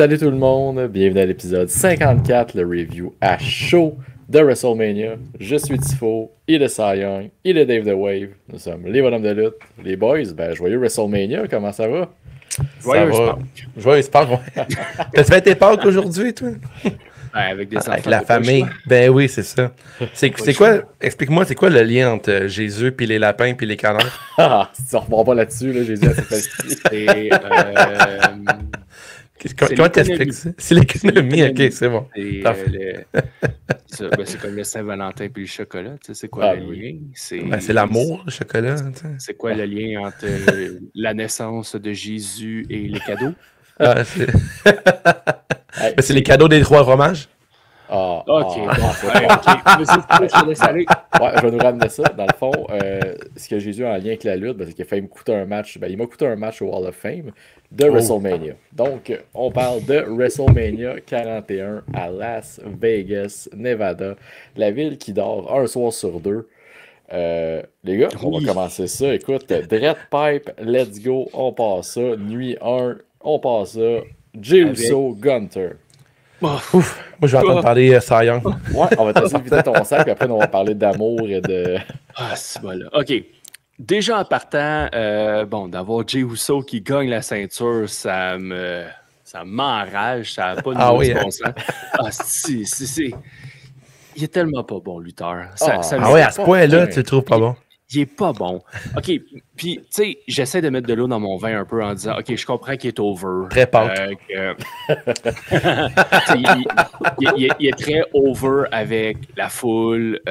Salut tout le monde, bienvenue à l'épisode 54, le review à chaud de WrestleMania. Je suis Tifo, il est Cy Young, il est Dave the Wave. Nous sommes les bonhommes de lutte, les boys. Joyeux WrestleMania, comment ça va? Joyeux Pâques. Joyeux Pâques, ouais. T'as fait tes Pâques aujourd'hui, toi? Avec des enfants. Avec la famille. Ben oui, c'est ça. C'est quoi, explique-moi, c'est quoi le lien entre Jésus, puis les lapins, puis les canards? Ah, si on ne reprend pas là-dessus, là, Jésus a ses C'est Comment t'expliques ça? C'est l'économie, ok, c'est bon. C'est comme le Saint-Valentin et le chocolat. Tu sais, c'est quoi le lien? C'est l'amour, le chocolat. C'est quoi le lien entre la naissance de Jésus et les cadeaux? C'est les cadeaux des trois fromages? Ok, je laisse aller. Ouais, je vais nous ramener ça. Dans le fond, ce que Jésus a en lien avec la lutte, c'est qu'il a failli me coûter un match. Il m'a coûté un match au Hall of Fame de WrestleMania. Donc, on parle de WrestleMania 41 à Las Vegas, Nevada. La ville qui dort un soir sur deux. Les gars, on va commencer ça. Écoute, Dread Pipe, let's go, on passe ça. Nuit 1, on passe ça. Jey Uso, Gunter. Ouf, moi je vais entendre parler Cy Young. Ouais, on va essayer de vider ton sac, puis après on va parler d'amour et de... Ah, c'est voilà. OK. Déjà en partant, d'avoir Jey Uso qui gagne la ceinture, ça m'enrage, ça n'a pas de bon sens. Ah, si. Il est tellement pas bon, lutteur. À ce point-là, tu le trouves pas bon? Il est pas bon. OK, puis, tu sais, j'essaie de mettre de l'eau dans mon vin un peu en disant, OK, je comprends qu'il est over. Très pâte. Il est très over avec la foule,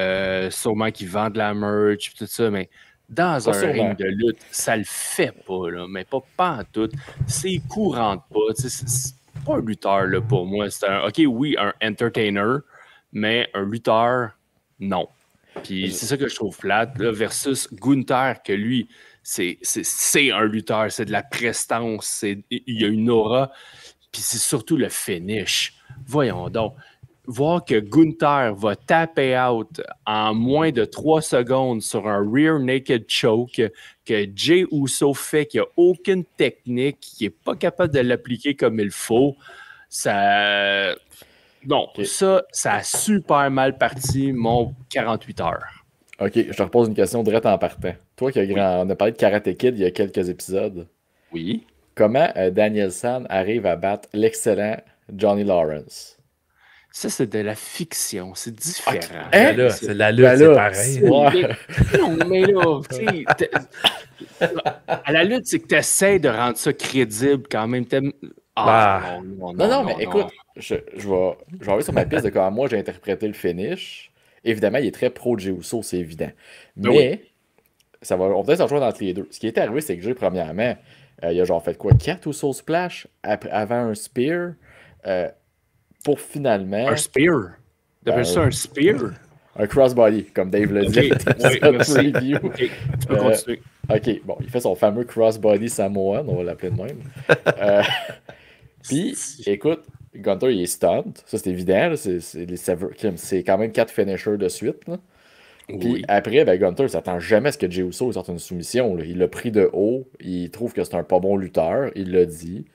sûrement qu'il vend de la merch, tout ça, mais dans un ring de lutte, ça le fait pas, là, mais pas en tout. Ses coups rentrent pas. C'est pas un lutteur, là, pour moi. C'est un entertainer, mais un lutteur, non. Puis c'est ça que je trouve plate, là, versus Gunther, que lui, c'est un lutteur, c'est de la prestance, il y a une aura, puis c'est surtout le finish. Voyons donc, voir que Gunther va taper out en moins de 3 secondes sur un rear naked choke, que Jey Uso fait, qu'il n'y a aucune technique, qu'il n'est pas capable de l'appliquer comme il faut, ça... Non, ça a super mal parti mon 48 heures. OK, je te repose une question direct en partant. Toi on a parlé de Karate Kid il y a quelques épisodes. Oui. Comment Daniel San arrive à battre l'excellent Johnny Lawrence? Ça, c'est de la fiction. C'est différent. Okay. Là, c'est de la lutte, c'est pareil. Non, mais là, tu sais, à la lutte, c'est que tu essaies de rendre ça crédible quand même. Non, mais écoute, je vais aller sur ma piste de comment moi j'ai interprété le finish. Évidemment, il est très pro Jey Uso, c'est évident. Mais, on va peut-être s'en jouer entre les deux. Ce qui est arrivé, c'est que Jey, premièrement, il a genre fait quoi, 4 Uso splash avant un spear pour finalement... Un spear? T'appelles ça un spear? Un crossbody, comme Dave l'a dit. Merci. OK, tu peux continuer. OK, bon, il fait son fameux crossbody Samoan, on va l'appeler de même. Puis, écoute, Gunter, il est stunned. Ça, c'est évident. Là. C'est quand même 4 finishers de suite. Là. Puis après, Gunter s'attend jamais à ce que Jey Uso sorte une soumission. Là. Il l'a pris de haut. Il trouve que c'est un pas bon lutteur. Il l'a dit.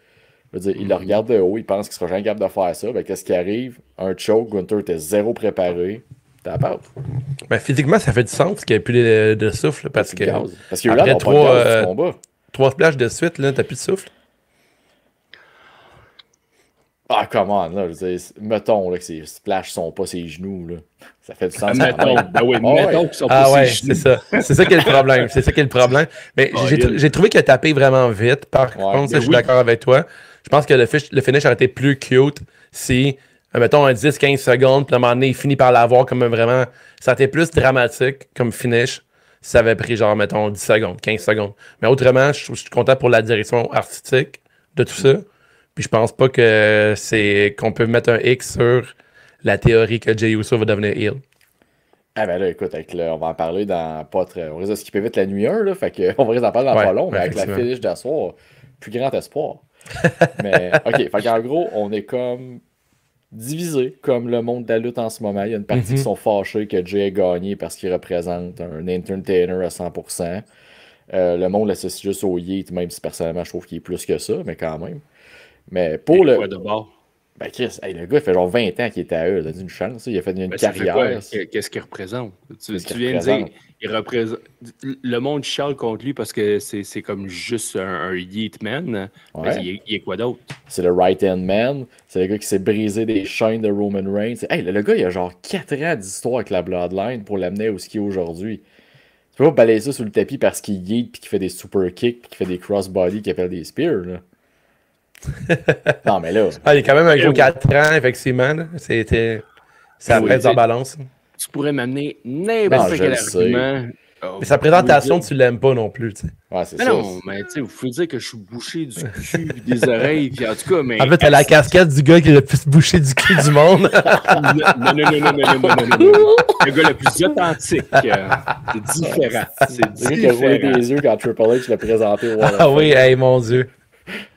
Je veux dire, il le regarde de haut. Il pense qu'il sera jamais capable de faire ça. Qu'est-ce qui arrive? Un choke. Gunter était zéro préparé. T'as la pâte. Physiquement, ça fait du sens qu'il n'y ait plus de souffle. Parce que après 3 splashes de suite, là, t'as plus de souffle. Ah, come on, là, je veux dire, mettons là, que ces splashs sont pas ses genoux, là. Ça fait du sens. Mettons qu'ils sont pas ses genoux. C'est ça. C'est ça qui est le problème. Mais j'ai trouvé qu'il a tapé vraiment vite. Par contre, ça, je suis d'accord avec toi. Je pense que le finish aurait été plus cute si, mettons, un 10-15 secondes, puis à un moment donné, il finit par l'avoir comme vraiment... Ça aurait été plus dramatique comme finish si ça avait pris, genre, mettons, 10 secondes, 15 secondes. Mais autrement, je suis content pour la direction artistique de tout ça. Puis je pense pas qu'on peut mettre un X sur la théorie que Jey Uso va devenir heel. Ah là, écoute, on va en parler dans pas très... On risque de skipper vite la nuit 1, là, fait qu'on va risque d'en parler dans pas long, mais avec la finish d'asseoir, plus grand espoir. Mais, OK, fait qu'en gros, on est comme divisé, comme le monde de la lutte en ce moment. Il y a une partie qui sont fâchés que Jey a gagné parce qu'il représente un entertainer à 100%. Le monde l'associe juste au Yeet, même si personnellement, je trouve qu'il est plus que ça, mais quand même. Mais pour le. Quoi de bord? Ben, Chris, hey, le gars, il fait genre 20 ans qu'il était à eux. Il a une chance. Il a fait une carrière. Qu'est-ce qu'il représente? Tu viens de dire, il représente. Le monde chiale contre lui parce que c'est comme juste un Yeet Man. Ouais. Mais il est quoi d'autre? C'est le right-hand man. C'est le gars qui s'est brisé des chaînes de Roman Reigns. Hey, le gars, il a genre 4 ans d'histoire avec la Bloodline pour l'amener où ce qu'il est aujourd'hui. Tu peux pas balayer ça sous le tapis parce qu'il yeet, puis qu'il fait des super kicks, puis qu'il fait des crossbody, qu'il appelle des spears, là. Non, mais là. Il y a quand même un gros 4 ans, effectivement. Ça prête en balance. Tu pourrais m'amener n'importe quel argument. Mais sa présentation, tu l'aimes pas non plus, tu sais. Ouais, c'est mais ça. Non, mais tu sais, vous pouvez dire que je suis bouché du cul des oreilles, puis en tout cas, mais... En fait, t'as la casquette du gars qui est le plus bouché du cul du monde. Non. Le gars le plus authentique. C'est différent. C'est différent. Le gars qui a roulé des yeux quand Triple H l'a présenté au Ah oui, hey, mon Dieu.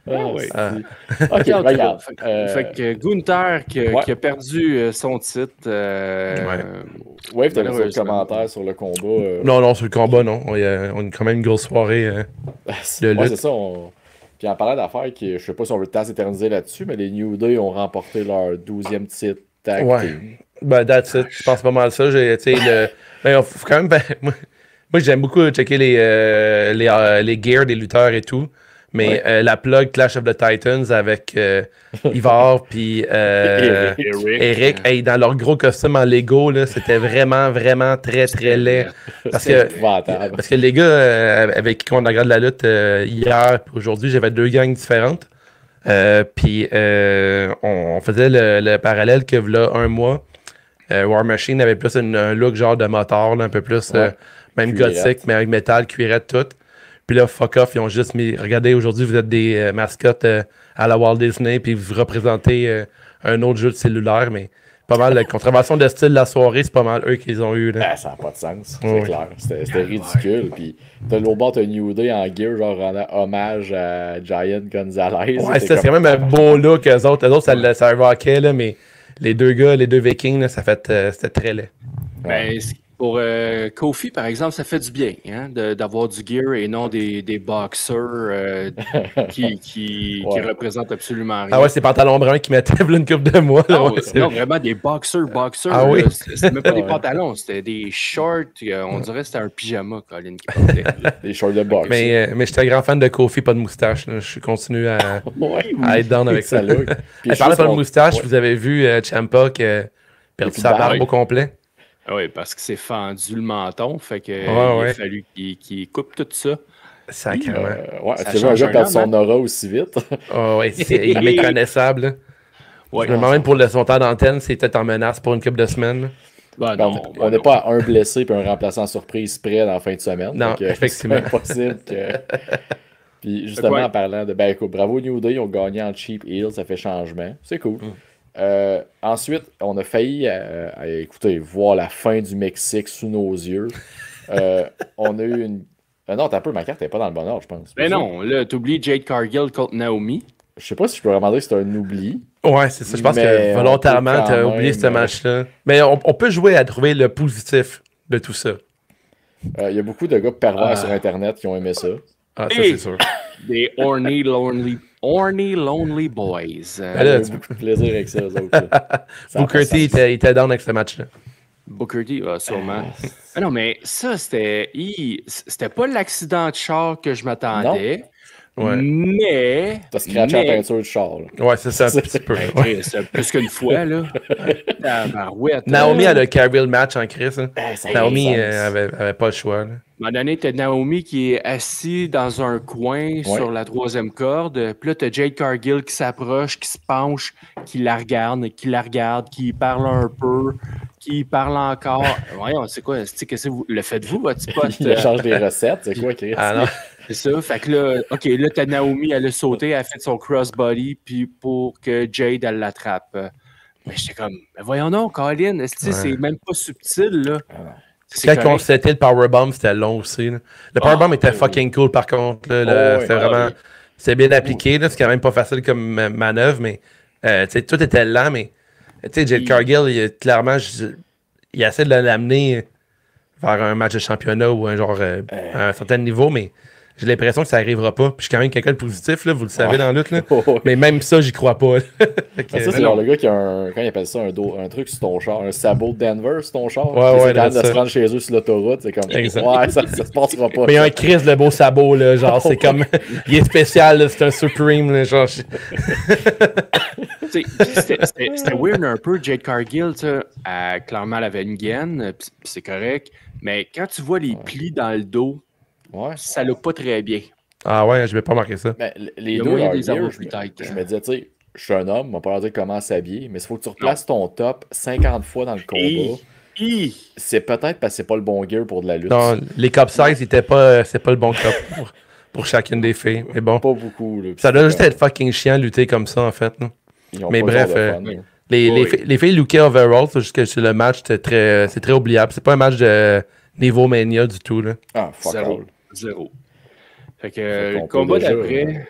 Ok, regarde. Fait que Gunther qui a perdu son titre. Wave, t'avais des commentaires sur le combat. Non, sur le combat, non. On a quand même une grosse soirée de lutte. Ouais, c'est ça. Puis en parlant d'affaires, je sais pas si on veut le temps s'éterniser là-dessus, mais les New Day ont remporté leur 12e titre tag team. Ben, that's it. Je pense pas mal ça. Ben, faut quand même... moi, j'aime beaucoup checker les gears des lutteurs et tout. Mais la plug Clash of the Titans avec Ivar puis Eric, hey, dans leur gros costume en Lego, là, c'était vraiment, vraiment très, très laid. Parce que les gars avec qui on regarde la lutte hier et aujourd'hui, j'avais 2 gangs différentes. Puis on faisait le parallèle que là, un mois, War Machine avait plus un look genre de moteur, là, un peu plus même gothique, mais avec métal, cuirette, tout. Puis là, fuck off, ils ont juste mis. Regardez, aujourd'hui, vous êtes des mascottes à la Walt Disney, puis vous représentez un autre jeu de cellulaire, mais pas mal. La contravention de style de la soirée, c'est pas mal eux qu'ils ont eu. Là. Ça n'a pas de sens, c'est clair. C'était ridicule. Puis t'as l'autre bord, t'as New Day en gear, genre rendant hommage à Giant Gonzalez. Ouais, c'était quand même un bon look, eux autres. Eux autres, ça rockait, là, mais les deux gars, les deux Vikings, là, c'était très laid. Ben, pour Kofi, par exemple, ça fait du bien hein, d'avoir du gear et non des boxers qui représentent absolument rien. Ah ouais, c'est pantalons bruns qui mettaient une coupe de mois. Non, vraiment des boxers. Ah oui? C'était même pas des pantalons, c'était des shorts. On dirait que c'était un pyjama, Colin, qui portait. Des shorts de boxe. Mais j'étais un grand fan de Kofi, pas de moustache. Là. Je continue à être down avec ça. Parlant pas de moustache, vous avez vu Ciampa qui a perdu sa barbe au complet? Oui, parce qu'il s'est fendu le menton, fait que il a fallu qu'il coupe tout ça. Sacrément. C'est un gars perdre son aura aussi vite. Il est méconnaissable. Je me demande même pour son temps d'antenne, c'est peut-être en menace pour une couple de semaines. On n'est pas à un blessé et un remplaçant surprise prêt dans la fin de semaine. Non, effectivement. C'est impossible que... Puis justement, en parlant de... Ben écoute, bravo New Day, ils ont gagné en cheap heel, ça fait changement. C'est cool. Ensuite, on a failli écoutez, voir la fin du Mexique sous nos yeux. On a eu une... non, t'as un peu, ma carte n'est pas dans le bon ordre, je pense. Mais non, là, t'oublies Jade Cargill contre Naomi. Je sais pas si je peux vraiment dire que c'est un oubli. Ouais, c'est ça. Je pense que volontairement, t'as oublié ce match-là. Mais on peut jouer à trouver le positif de tout ça. Il y a beaucoup de gars pervers sur Internet qui ont aimé ça. Ah, ça, c'est sûr. Des horny, lonely boys. Là, tu beaucoup de plaisir avec ça, eux autres. Booker T était down avec ce match-là. Booker T, sûrement. Non, mais ça, c'était pas l'accident de char que je m'attendais. Ouais. Mais. T'as scratché la peinture du char. Là. Ouais, c'est ça, un petit peu. C'est plus qu'une fois, là. Naomi, elle a carry le match en crise. Naomi avait pas le choix. Là. À un moment donné, t'as Naomi qui est assis dans un coin sur la 3e corde. Puis là, t'as Jade Cargill qui s'approche, qui se penche, qui la regarde, qui parle un peu, qui parle encore. Voyons, c'est quoi? Qu'est-ce que vous le faites-vous, votre spot? Il change des recettes, c'est quoi, Chris? Ah non. C'est ça. Fait que là, OK, là, t'as Naomi, elle a sauté, elle a fait son crossbody, puis pour que Jade, elle l'attrape. Mais j'étais comme, mais voyons donc, Colin, c'est même pas subtil, là. Quand on s'était le powerbomb, c'était long aussi. Là. Le powerbomb était fucking cool, par contre. C'était vraiment... C'est bien appliqué, là. C'est quand même pas facile comme manœuvre, mais tout était lent, mais Jade Cargill, clairement, il essaie de l'amener vers un match de championnat ou un genre à un certain niveau, mais j'ai l'impression que ça n'arrivera pas. Puis je suis quand même quelqu'un de positif, là, vous le savez dans la lutte. Là. Mais même ça, j'y crois pas. Ça, c'est genre le gars qui a un. Quand il appelle ça un truc sur ton char, un sabot de Denver sur ton char. Ouais, quand de se rendre chez eux sur l'autoroute, c'est comme. Exact. Ouais, ça se passera pas. Mais il y a un Chris de beau sabot, là. Genre, c'est comme. Il est spécial, là, c'est un Supreme, là. Genre. C'était weird un peu. Jade Cargill, clairement, elle avait une gaine, puis c'est correct. Mais quand tu vois les plis dans le dos, ça look pas très bien. Ah ouais, je vais pas marquer ça. Mais les deux, je me disais, tu sais, je suis un homme, on va pas leur dire comment s'habiller, mais il faut que tu replaces ton top 50 fois dans le combat. C'est peut-être parce que c'est pas le bon gear pour de la lutte. Non, les cup size, c'est pas le bon cup pour chacune des filles. Mais bon. Pas beaucoup. Là, ça doit juste être fucking chiant de lutter comme ça, en fait. Là. Mais bref, les filles lookaient overall, jusque sur le match, c'est très oubliable. C'est pas un match de niveau Mania du tout. Là. Ah, fuck all. Zéro. Fait que le combat d'après,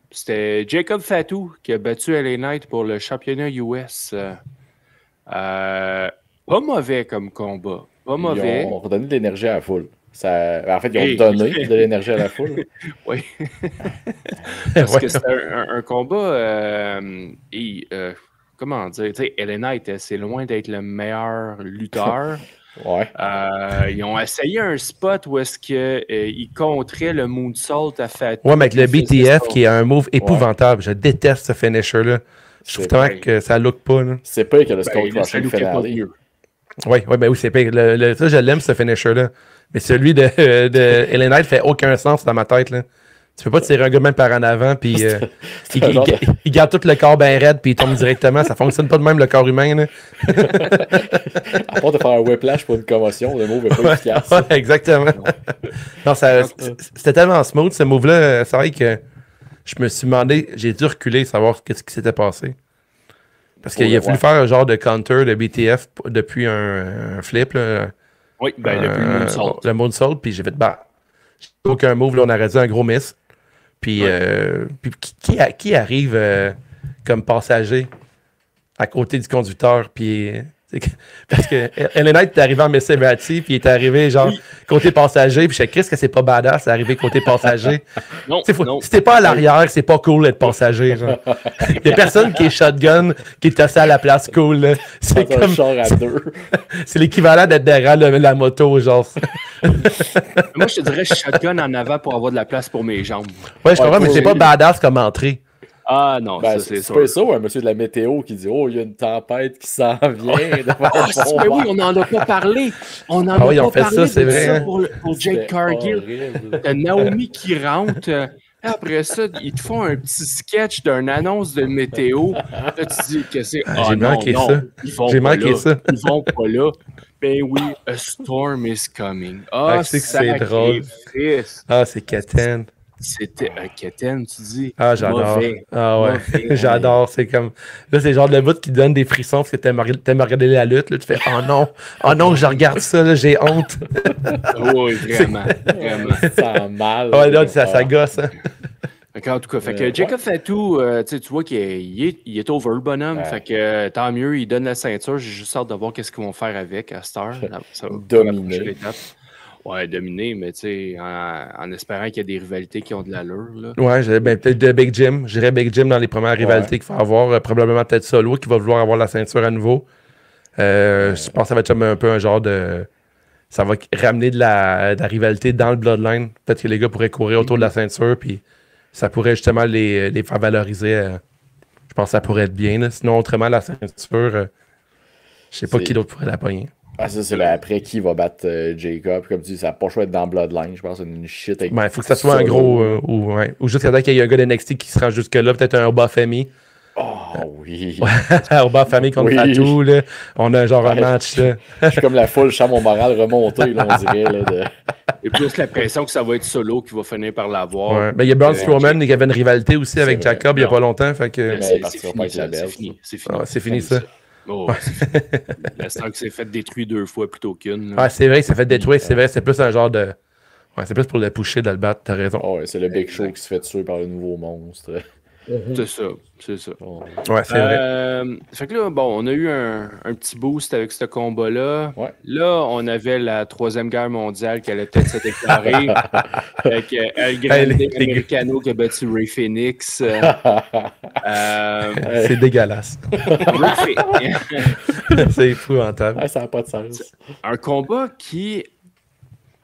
c'était Jacob Fatu qui a battu LA Knight pour le championnat US. Pas mauvais comme combat. Pas mauvais. Ils ont redonné de l'énergie à la foule. En fait, ils ont donné de l'énergie à la foule. Oui. Parce que c'était un combat. Comment dire? Tu sais, LA Knight, c'est loin d'être le meilleur lutteur. Ouais. Ils ont essayé un spot où est-ce qu'ils contraient le moonsault à Fatu. Ouais, mais avec le BTF qui est un move épouvantable. Je déteste ce finisher-là. Je trouve tellement que ça look pas. Là. C'est pas que le Skull Crushing finale. Oui, c'est pire. Ça, je l'aime, ce finisher-là. Mais celui de LA Knight fait aucun sens dans ma tête. Là. Tu peux pas tirer un gars même par en avant, puis il garde tout le corps bien raide, puis il tombe directement. Ça fonctionne pas de même, le corps humain. Là. À part de faire un whiplash pour une commotion, le move est pas efficace. Ouais, exactement. Non, c'était tellement smooth, ce move-là. C'est vrai que je me suis demandé, j'ai dû reculer, savoir ce qui s'était passé. Parce qu'il a fallu faire un genre de counter de BTF depuis un flip. Là. Oui, depuis le moonsault. Le moonsault, puis j'ai fait, aucun move, là, on aurait dit un gros miss. Puis, qui arrive comme passager à côté du conducteur, puis... Parce que LA Knight est arrivé en Messevati, puis il est arrivé genre côté passager, puis je sais Chris que c'est pas badass d'arriver côté passager. Non. Si t'es pas à l'arrière, c'est pas cool d'être passager. Genre. Il y a personne qui est shotgun, qui est assis à la place cool. Là. C'est comme c'est l'équivalent d'être derrière la moto, genre. Moi, je te dirais shotgun en avant pour avoir de la place pour mes jambes. Ouais, je comprends, mais c'est pas badass comme entrée. Ah non, ça c'est sûr. C'est pas ça ou un monsieur de la météo qui dit « Oh, il y a une tempête qui s'en vient. » Mais oui, on n'en a pas parlé. On n'en a pas parlé ça, c'est vrai, pour Jade Cargill. Naomi qui rentre. Après ça, ils te font un petit sketch d'une annonce de météo. Là, tu dis que c'est... J'ai manqué ça. J'ai manqué ça. Ils vont pas là. Ben oui, a storm is coming. C'est drôle. C'est Katen. C'était un Keten, tu dis. Ah, j'adore. J'adore. C'est comme. Là, c'est le genre de bout qui donne des frissons parce que t'aimes regarder la lutte. Là, tu fais oh non, je regarde ça, là, j'ai honte. Oui, vraiment. Ça sent mal. Ouais, là, ça gosse. Hein. En tout cas, fait que Jacob Fatu, tu vois qu'il est over le bonhomme. Fait que tant mieux, il donne la ceinture. J'ai juste hâte de voir qu'est-ce qu'ils vont faire avec à cette heure. Dominer. Ouais, dominer, mais tu sais, en espérant qu'il y a des rivalités qui ont de l'allure. Là. Ouais, peut-être de Big Jim. Je dirais Big Jim dans les premières rivalités qu'il faut avoir. Probablement peut-être Solo qui va vouloir avoir la ceinture à nouveau. Je pense que ça va être un peu un genre de... Ça va ramener de la rivalité dans le Bloodline. Peut-être que les gars pourraient courir autour de la ceinture, puis ça pourrait justement les faire valoriser. Je pense que ça pourrait être bien. Là. Sinon, autrement, la ceinture, je sais pas qui d'autre pourrait la pogner. Ah, ça, c'est après qui va battre Jacob. Comme tu dis, ça n'a pas le choix d'être dans Bloodline. Je pense que c'est une shit avec. Il faut que ça soit un gros. Ou juste qu'il y ait un gars de NXT qui se rend jusque-là. Peut-être un Oba Femi. Oh oui. Oba Femi contre Fatu. Là. On a genre un match. Là. Je suis comme la foule, je sens mon moral remonter, là, on dirait. Là, Et plus l'impression que ça va être Solo qui va finir par l'avoir. Ouais. Il y a Braun Strowman qui avait une rivalité aussi avec Jacob il n'y a pas longtemps. Fait que... C'est fini. C'est fini ça. Oh, l'instant que c'est fait détruire 2 fois plutôt qu'une. Ah, c'est vrai que c'est fait détruire, c'est vrai, c'est plus un genre de. Ouais, c'est plus pour le pusher, de le battre, t'as raison. Oh, ouais, c'est le Big Show qui se fait tuer par le nouveau monstre. C'est ça, c'est ça. Ouais, c'est vrai. Fait que là, bon, on a eu un petit boost avec ce combat-là. Ouais. Là, on avait la Troisième Guerre mondiale qui allait peut-être se déclarer. Avec El Grande Americano qui a battu Ray Phoenix. C'est dégueulasse. C'est épouvantable. Ça n'a pas de sens. Un combat qui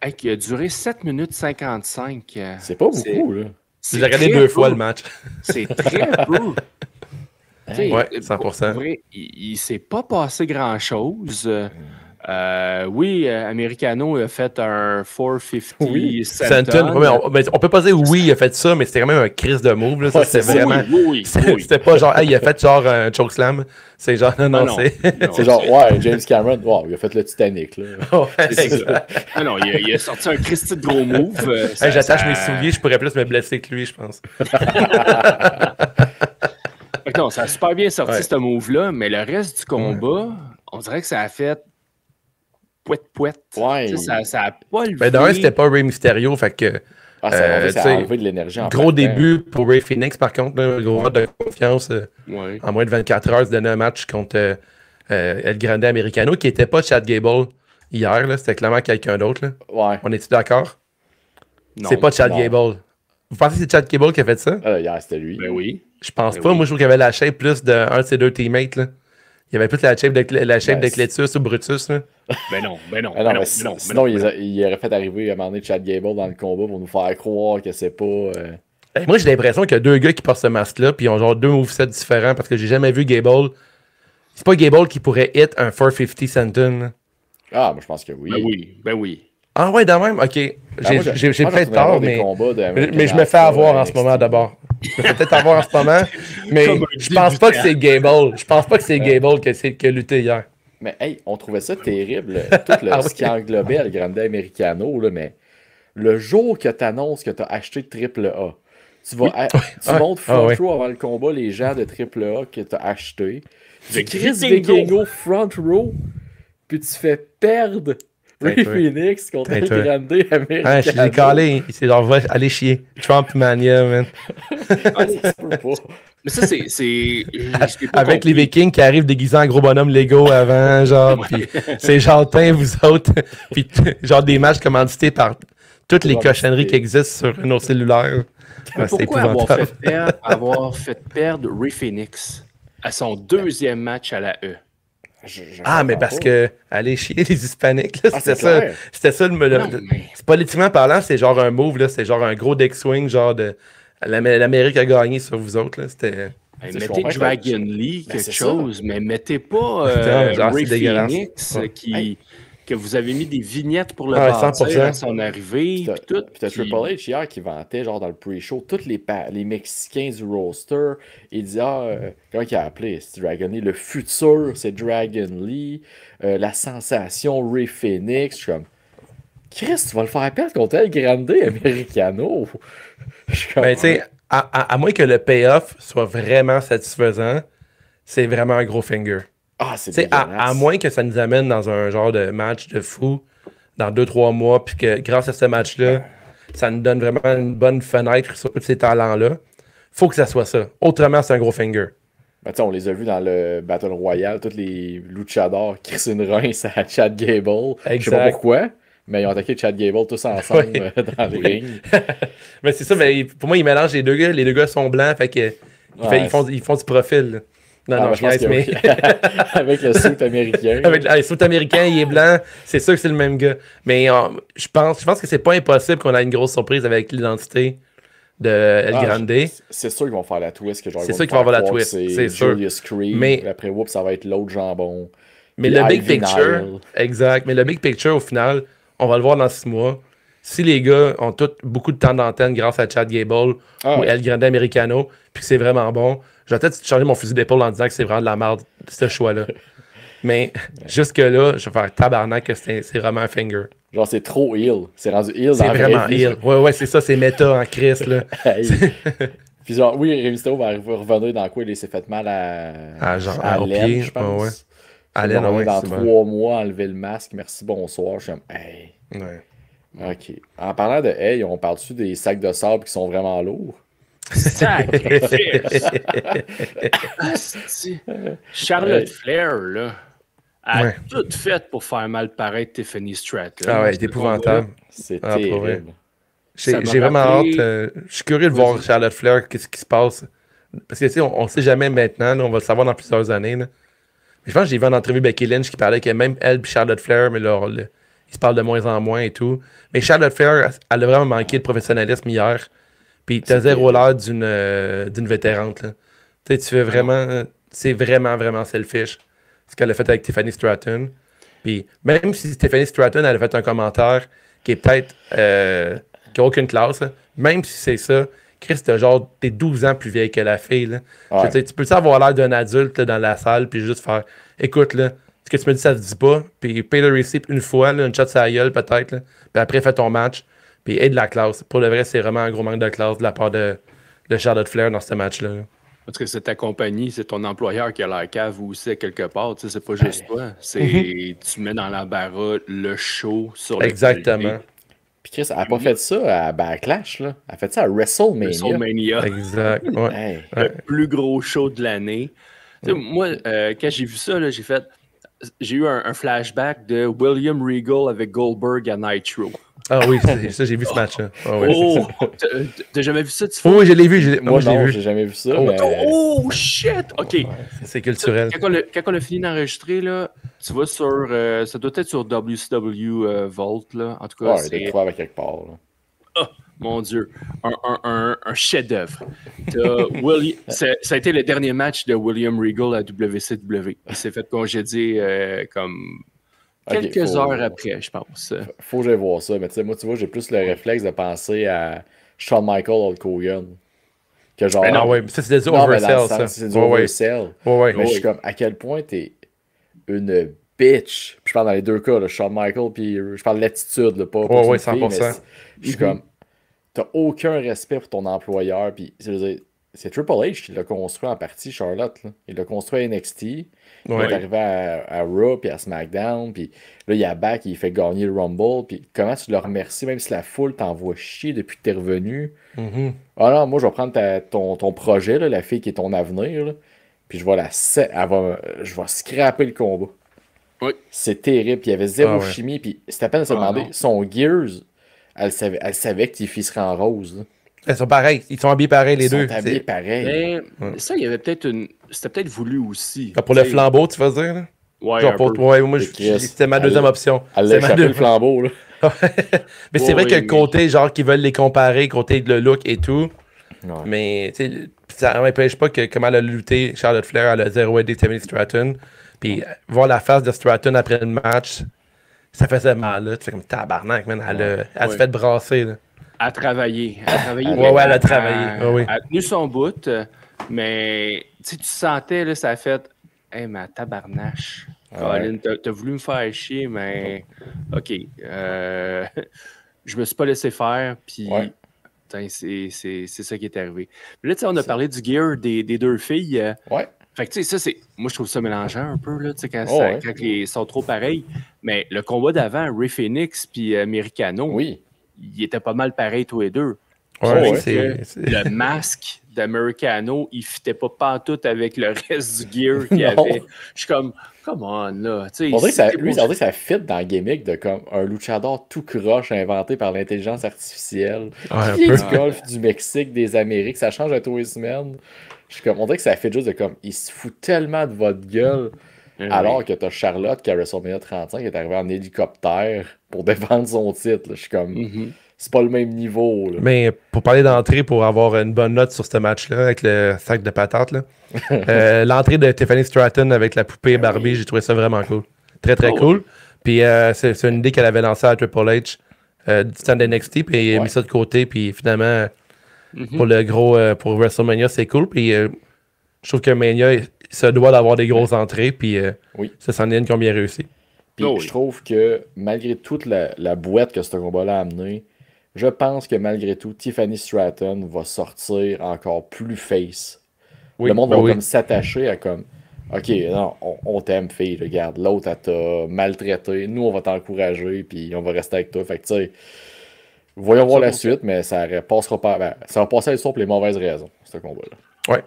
a duré 7 minutes 55. C'est pas beaucoup, là. J'ai regardé 2 fois le match. C'est très peu. Ouais, 100%. Vrai, il s'est pas passé grand-chose. Oui, Americano a fait un 450 oui. Senton. On peut pas dire oui, il a fait ça, mais c'était quand même un crise de move. Là. Ça, c'était vraiment. Oui. C'était pas genre, il a fait genre un chokeslam. C'est genre, non. C'est genre, ouais, James Cameron, wow, il a fait le Titanic. Là. C'est ça. Non, il a sorti un Christy de gros move. J'attache mes souliers, je pourrais plus me blesser que lui, je pense. Non, ça a super bien sorti ce move-là, mais le reste du combat, on dirait que ça a fait pouet. Ouais. Ça a pas levé. Ben, d'un, c'était pas Rey Mysterio, fait que. Ça a enlevé de l'énergie. Gros début pour Ray Phoenix, par contre, là, gros vote de confiance. En moins de 24 heures, se donner un match contre El Grande Americano, qui n'était pas Chad Gable hier. C'était clairement quelqu'un d'autre. Ouais. On est-tu d'accord? Non. C'est pas Chad Gable. Vous pensez que c'est Chad Gable qui a fait ça? Hier, c'était lui. Ben oui. Je pense pas. Moi, je trouve qu'il y avait la shape plus d'un de ses deux teammates. Là. Il y avait plus la shape de Cletus ou Brutus. Là. Ben non. Sinon, il aurait fait arriver à un moment donné Chad Gable dans le combat pour nous faire croire que c'est pas. Moi, j'ai l'impression qu'il y a 2 gars qui portent ce masque-là, puis ils ont genre 2 movesets différents parce que j'ai jamais vu Gable. C'est pas Gable qui pourrait hit un 450 Senton. Ah, moi, je pense que oui. Ben oui. Ah ouais, de même? Ok. J'ai peut-être tort, mais je me fais avoir en ce moment d'abord. Je me fais peut-être avoir en ce moment, mais je pense pas que c'est Gable. Je pense pas que c'est Gable qui a lutté hier. Mais hey, on trouvait ça terrible, tout ce qui englobait le Grande Americano, là, mais le jour que tu annonces que tu as acheté AAA, tu montes front row avant le combat les gens de AAA que tu as acheté, tu Chris Vikingo front row, puis tu fais perdre Ray Phoenix contre El Grande Americano. Ah, je suis décalé. C'est genre, va aller chier. Trump Mania, man. Mais ça, c'est avec les Vikings qui arrivent déguisés en gros bonhomme Lego avant, genre, pis c'est gentil, vous autres. Puis genre des matchs commandités par toutes les cochonneries qui existent sur nos cellulaires. Pourquoi avoir fait perdre Ray Phoenix à son 2e match à la E? Mais parce que aller chier les Hispaniques, là, c'était ça c'est politiquement parlant, c'est genre un move, là, c'est genre un gros deck swing, genre de l'Amérique a gagné sur vous autres, là, c'était. Mettez Dragon Lee, quelque chose, mais mettez pas Ray Phoenix que vous avez mis des vignettes pour le bâtir à son arrivée. Puis t'as Triple H hier qui vantait, genre dans le pre-show, tous les Mexicains du roster. Il dit, comment il a appelé Dragon Lee? Le futur, c'est Dragon Lee. La sensation, Ray Phoenix. Je suis comme, Chris, tu vas le faire perdre contre El Grande Americano. Ben, tu sais, à moins que le payoff soit vraiment satisfaisant, c'est vraiment un gros finger. C'est à moins que ça nous amène dans un genre de match de fou dans 2-3 mois, puis que grâce à ce match-là, ça nous donne vraiment une bonne fenêtre sur tous ces talents-là. Faut que ça soit ça. Autrement, c'est un gros finger. Ben, on les a vus dans le Battle Royale, tous les luchadors qui crissent une rince à Chad Gable. Exact. Je sais pas pourquoi, mais ils ont attaqué Chad Gable tous ensemble dans le ring. Mais c'est ça, mais pour moi, ils mélangent les deux gars. Les deux gars sont blancs, fait que ils font du profil. Là. Non, je pense mais... avec le suit américain. Avec le suit américain, il est blanc. C'est sûr que c'est le même gars. Mais je pense que c'est pas impossible qu'on ait une grosse surprise avec l'identité de El Grande. C'est sûr qu'ils vont faire la twist. C'est sûr qu'ils vont avoir la twist. C'est sûr. Julius Creed. Mais après, ça va être l'autre jambon. Mais le big picture, exact. Mais le big picture, au final, on va le voir dans 6 mois. Si les gars ont beaucoup de temps d'antenne grâce à Chad Gable ou El Grande Americano, puis que c'est vraiment bon, je vais peut-être changer mon fusil d'épaule en disant que c'est vraiment de la merde, ce choix-là. Mais jusque-là, je vais faire tabarnak que c'est vraiment un finger. Genre, c'est trop heal. C'est rendu heal dans C'est vraiment heal. Ouais, c'est ça, c'est méta en Christ, là. Puis genre, oui, Rey Mysterio va revenir dans quoi il s'est fait mal à l'aine, je pense. Ouais. À l'aine, dans 3 mois, enlever le masque, merci, bonsoir. Je suis comme, hey. Ouais. OK. En parlant de hey, on parle-tu des sacs de sable qui sont vraiment lourds? Sacrifice! Charlotte Flair, là, a tout fait pour faire mal paraître Tiffany Stratton. Ah ouais, c'est épouvantable. C'est terrible. J'ai vraiment hâte. Je suis curieux de voir Charlotte Flair, qu'est-ce qui se passe. Parce que, tu sais, on ne sait jamais maintenant, là, on va le savoir dans plusieurs années. Là. Mais je pense que j'ai vu en entrevue Becky Lynch qui parlait que même elle et Charlotte Flair, mais là, ils se parlent de moins en moins et tout. Mais Charlotte Flair, elle a vraiment manqué de professionnalisme hier. Puis t'as zéro l'air d'une vétérante. Là. Tu sais, tu fais vraiment. C'est vraiment, vraiment selfish. Ce qu'elle a fait avec Tiffany Stratton. Puis même si Tiffany Stratton, elle a fait un commentaire qui est peut-être. Qui n'a aucune classe, là. Même si c'est ça. Chris, t'es 12 ans plus vieille que la fille. Là. Ouais. Tu peux avoir l'air d'un adulte là, dans la salle, puis juste faire écoute, là, ce que tu me dis, ça se dit pas, puis pay le receipt une fois, là, une shot sur la gueule peut-être, là, puis après fais ton match, puis aide de la classe. Pour le vrai, c'est vraiment un gros manque de classe de la part de Charlotte Flair dans ce match-là. Là. Parce que c'est ta compagnie, c'est ton employeur qui a l'air cave ou c'est quelque part, tu sais, c'est pas juste toi. C'est tu mets dans l'embarras le show sur le exactement. Puis Chris, elle n'a pas fait ça à Backlash, là. Elle a fait ça à WrestleMania. Exact. Ouais. Hey. Le plus gros show de l'année. Moi, quand j'ai vu ça, là, j'ai eu un flashback de William Regal avec Goldberg à Nitro. Ah oui, ça j'ai vu ce match-là. T'as jamais vu ça? Oui, je l'ai vu. Moi, j'ai jamais vu ça. Mais... Oh, shit! OK. Ouais, c'est culturel. Quand on a fini d'enregistrer, là, tu vas sur... ça doit être sur WCW Vault, là. En tout cas, c'est... Ouais, avec quelque part, là. Oh, mon Dieu. Un chef-d'œuvre. Ça a été le dernier match de William Regal à WCW. Il s'est fait congédier comme... Quelques heures après, je pense. Faut que j'aille voir ça. Mais tu sais, moi, tu vois, j'ai plus le réflexe de penser à Shawn Michaels Hulk Hogan. Que genre. Mais non, ouais, ça, c'est des oversell, ça. C'est du oversell. Ouais. Mais je suis comme, à quel point t'es une bitch. Puis je parle dans les deux cas, là, Shawn Michaels, puis je parle de l'attitude, là, pas 100%. Fille, je suis comme, t'as aucun respect pour ton employeur. Puis c'est Triple H qui l'a construit en partie, Charlotte. Là. Il l'a construit à NXT. Il est arrivé à Raw puis à SmackDown. Puis là, il y a Back, il fait gagner le Rumble. Puis comment tu le remercies, même si la foule t'envoie chier depuis que t'es revenu. Ah non, moi, je vais prendre ton projet, là, la fille qui est ton avenir. Là, puis je vais je vais scraper le combat. Oui. C'est terrible. Puis il y avait zéro chimie. Puis c'était à peine de se demander. Son Gears, elle savait que tes filles seraient en rose. Là. Ils sont pareils. Ils sont habillés pareils, les deux. Ils sont habillés pareils. Mais ça, il y avait peut-être C'était peut-être voulu aussi. Pour le flambeau, tu vas dire, là? Ouais, genre moi, c'était ma deuxième option. Elle a échappé le flambeau, là. Mais c'est vrai que le côté, genre, qu'ils veulent les comparer, côté de le look et tout. Ouais. Mais, tu sais, ça n'empêche pas que comment elle a lutté, Charlotte Flair, elle a zéro aidé Tiffany Stratton. Puis, voir la face de Stratton après le match, ça faisait mal, là. Tu fais comme tabarnak, man. Elle se fait brasser, là. À travailler. Elle a travaillé. Elle a tenu son bout, mais tu sentais, là, ça a fait hey, ma tabarnache. Colin, t'as voulu me faire chier, mais OK. Je me suis pas laissé faire, puis c'est ça qui est arrivé. Puis là, tu sais, on a parlé du gear des deux filles. Fait que, tu sais, ça, c'est. Moi, je trouve ça mélangeant un peu, là, tu sais, quand ils sont trop pareils. Mais le combat d'avant, Ray Phoenix puis Americano. Ils étaient pas mal pareils tous les deux. Le masque d'Americano, il ne fitait pas pantoute avec le reste du gear qu'il avait. Je suis comme, come on, là. On dirait que ça fit dans le gimmick de comme un luchador tout croche inventé par l'intelligence artificielle. Du golf, du Mexique, des Amériques, ça change à tous les semaines. Je suis comme, on dirait que ça fit juste de comme, il se fout tellement de votre gueule. Alors que t'as Charlotte qui à WrestleMania 35 est arrivée en hélicoptère pour défendre son titre. Là. Je suis comme, c'est pas le même niveau. Là. Mais pour parler d'entrée, pour avoir une bonne note sur ce match-là, avec le sac de patates, l'entrée de Tiffany Stratton avec la poupée Barbie, j'ai trouvé ça vraiment cool. Très, très cool. Puis c'est une idée qu'elle avait lancée à Triple H du stand NXT, puis il a mis ça de côté, puis finalement, pour le gros, pour WrestleMania, c'est cool. Puis je trouve que Mania, il se doit d'avoir des grosses entrées, puis ça, c'en est une qui ont bien réussi. Puis je trouve que malgré toute la boîte que ce combat-là a amené, je pense que malgré tout, Tiffany Stratton va sortir encore plus face. Le monde va comme s'attacher à comme OK, non, on t'aime, fille, regarde, l'autre elle t'a maltraité, nous on va t'encourager, puis on va rester avec toi. Fait que tu sais, Voyons voir la suite, mais ça passera pas. Ben, ça va passer à l'histoire pour les mauvaises raisons, ce combat-là.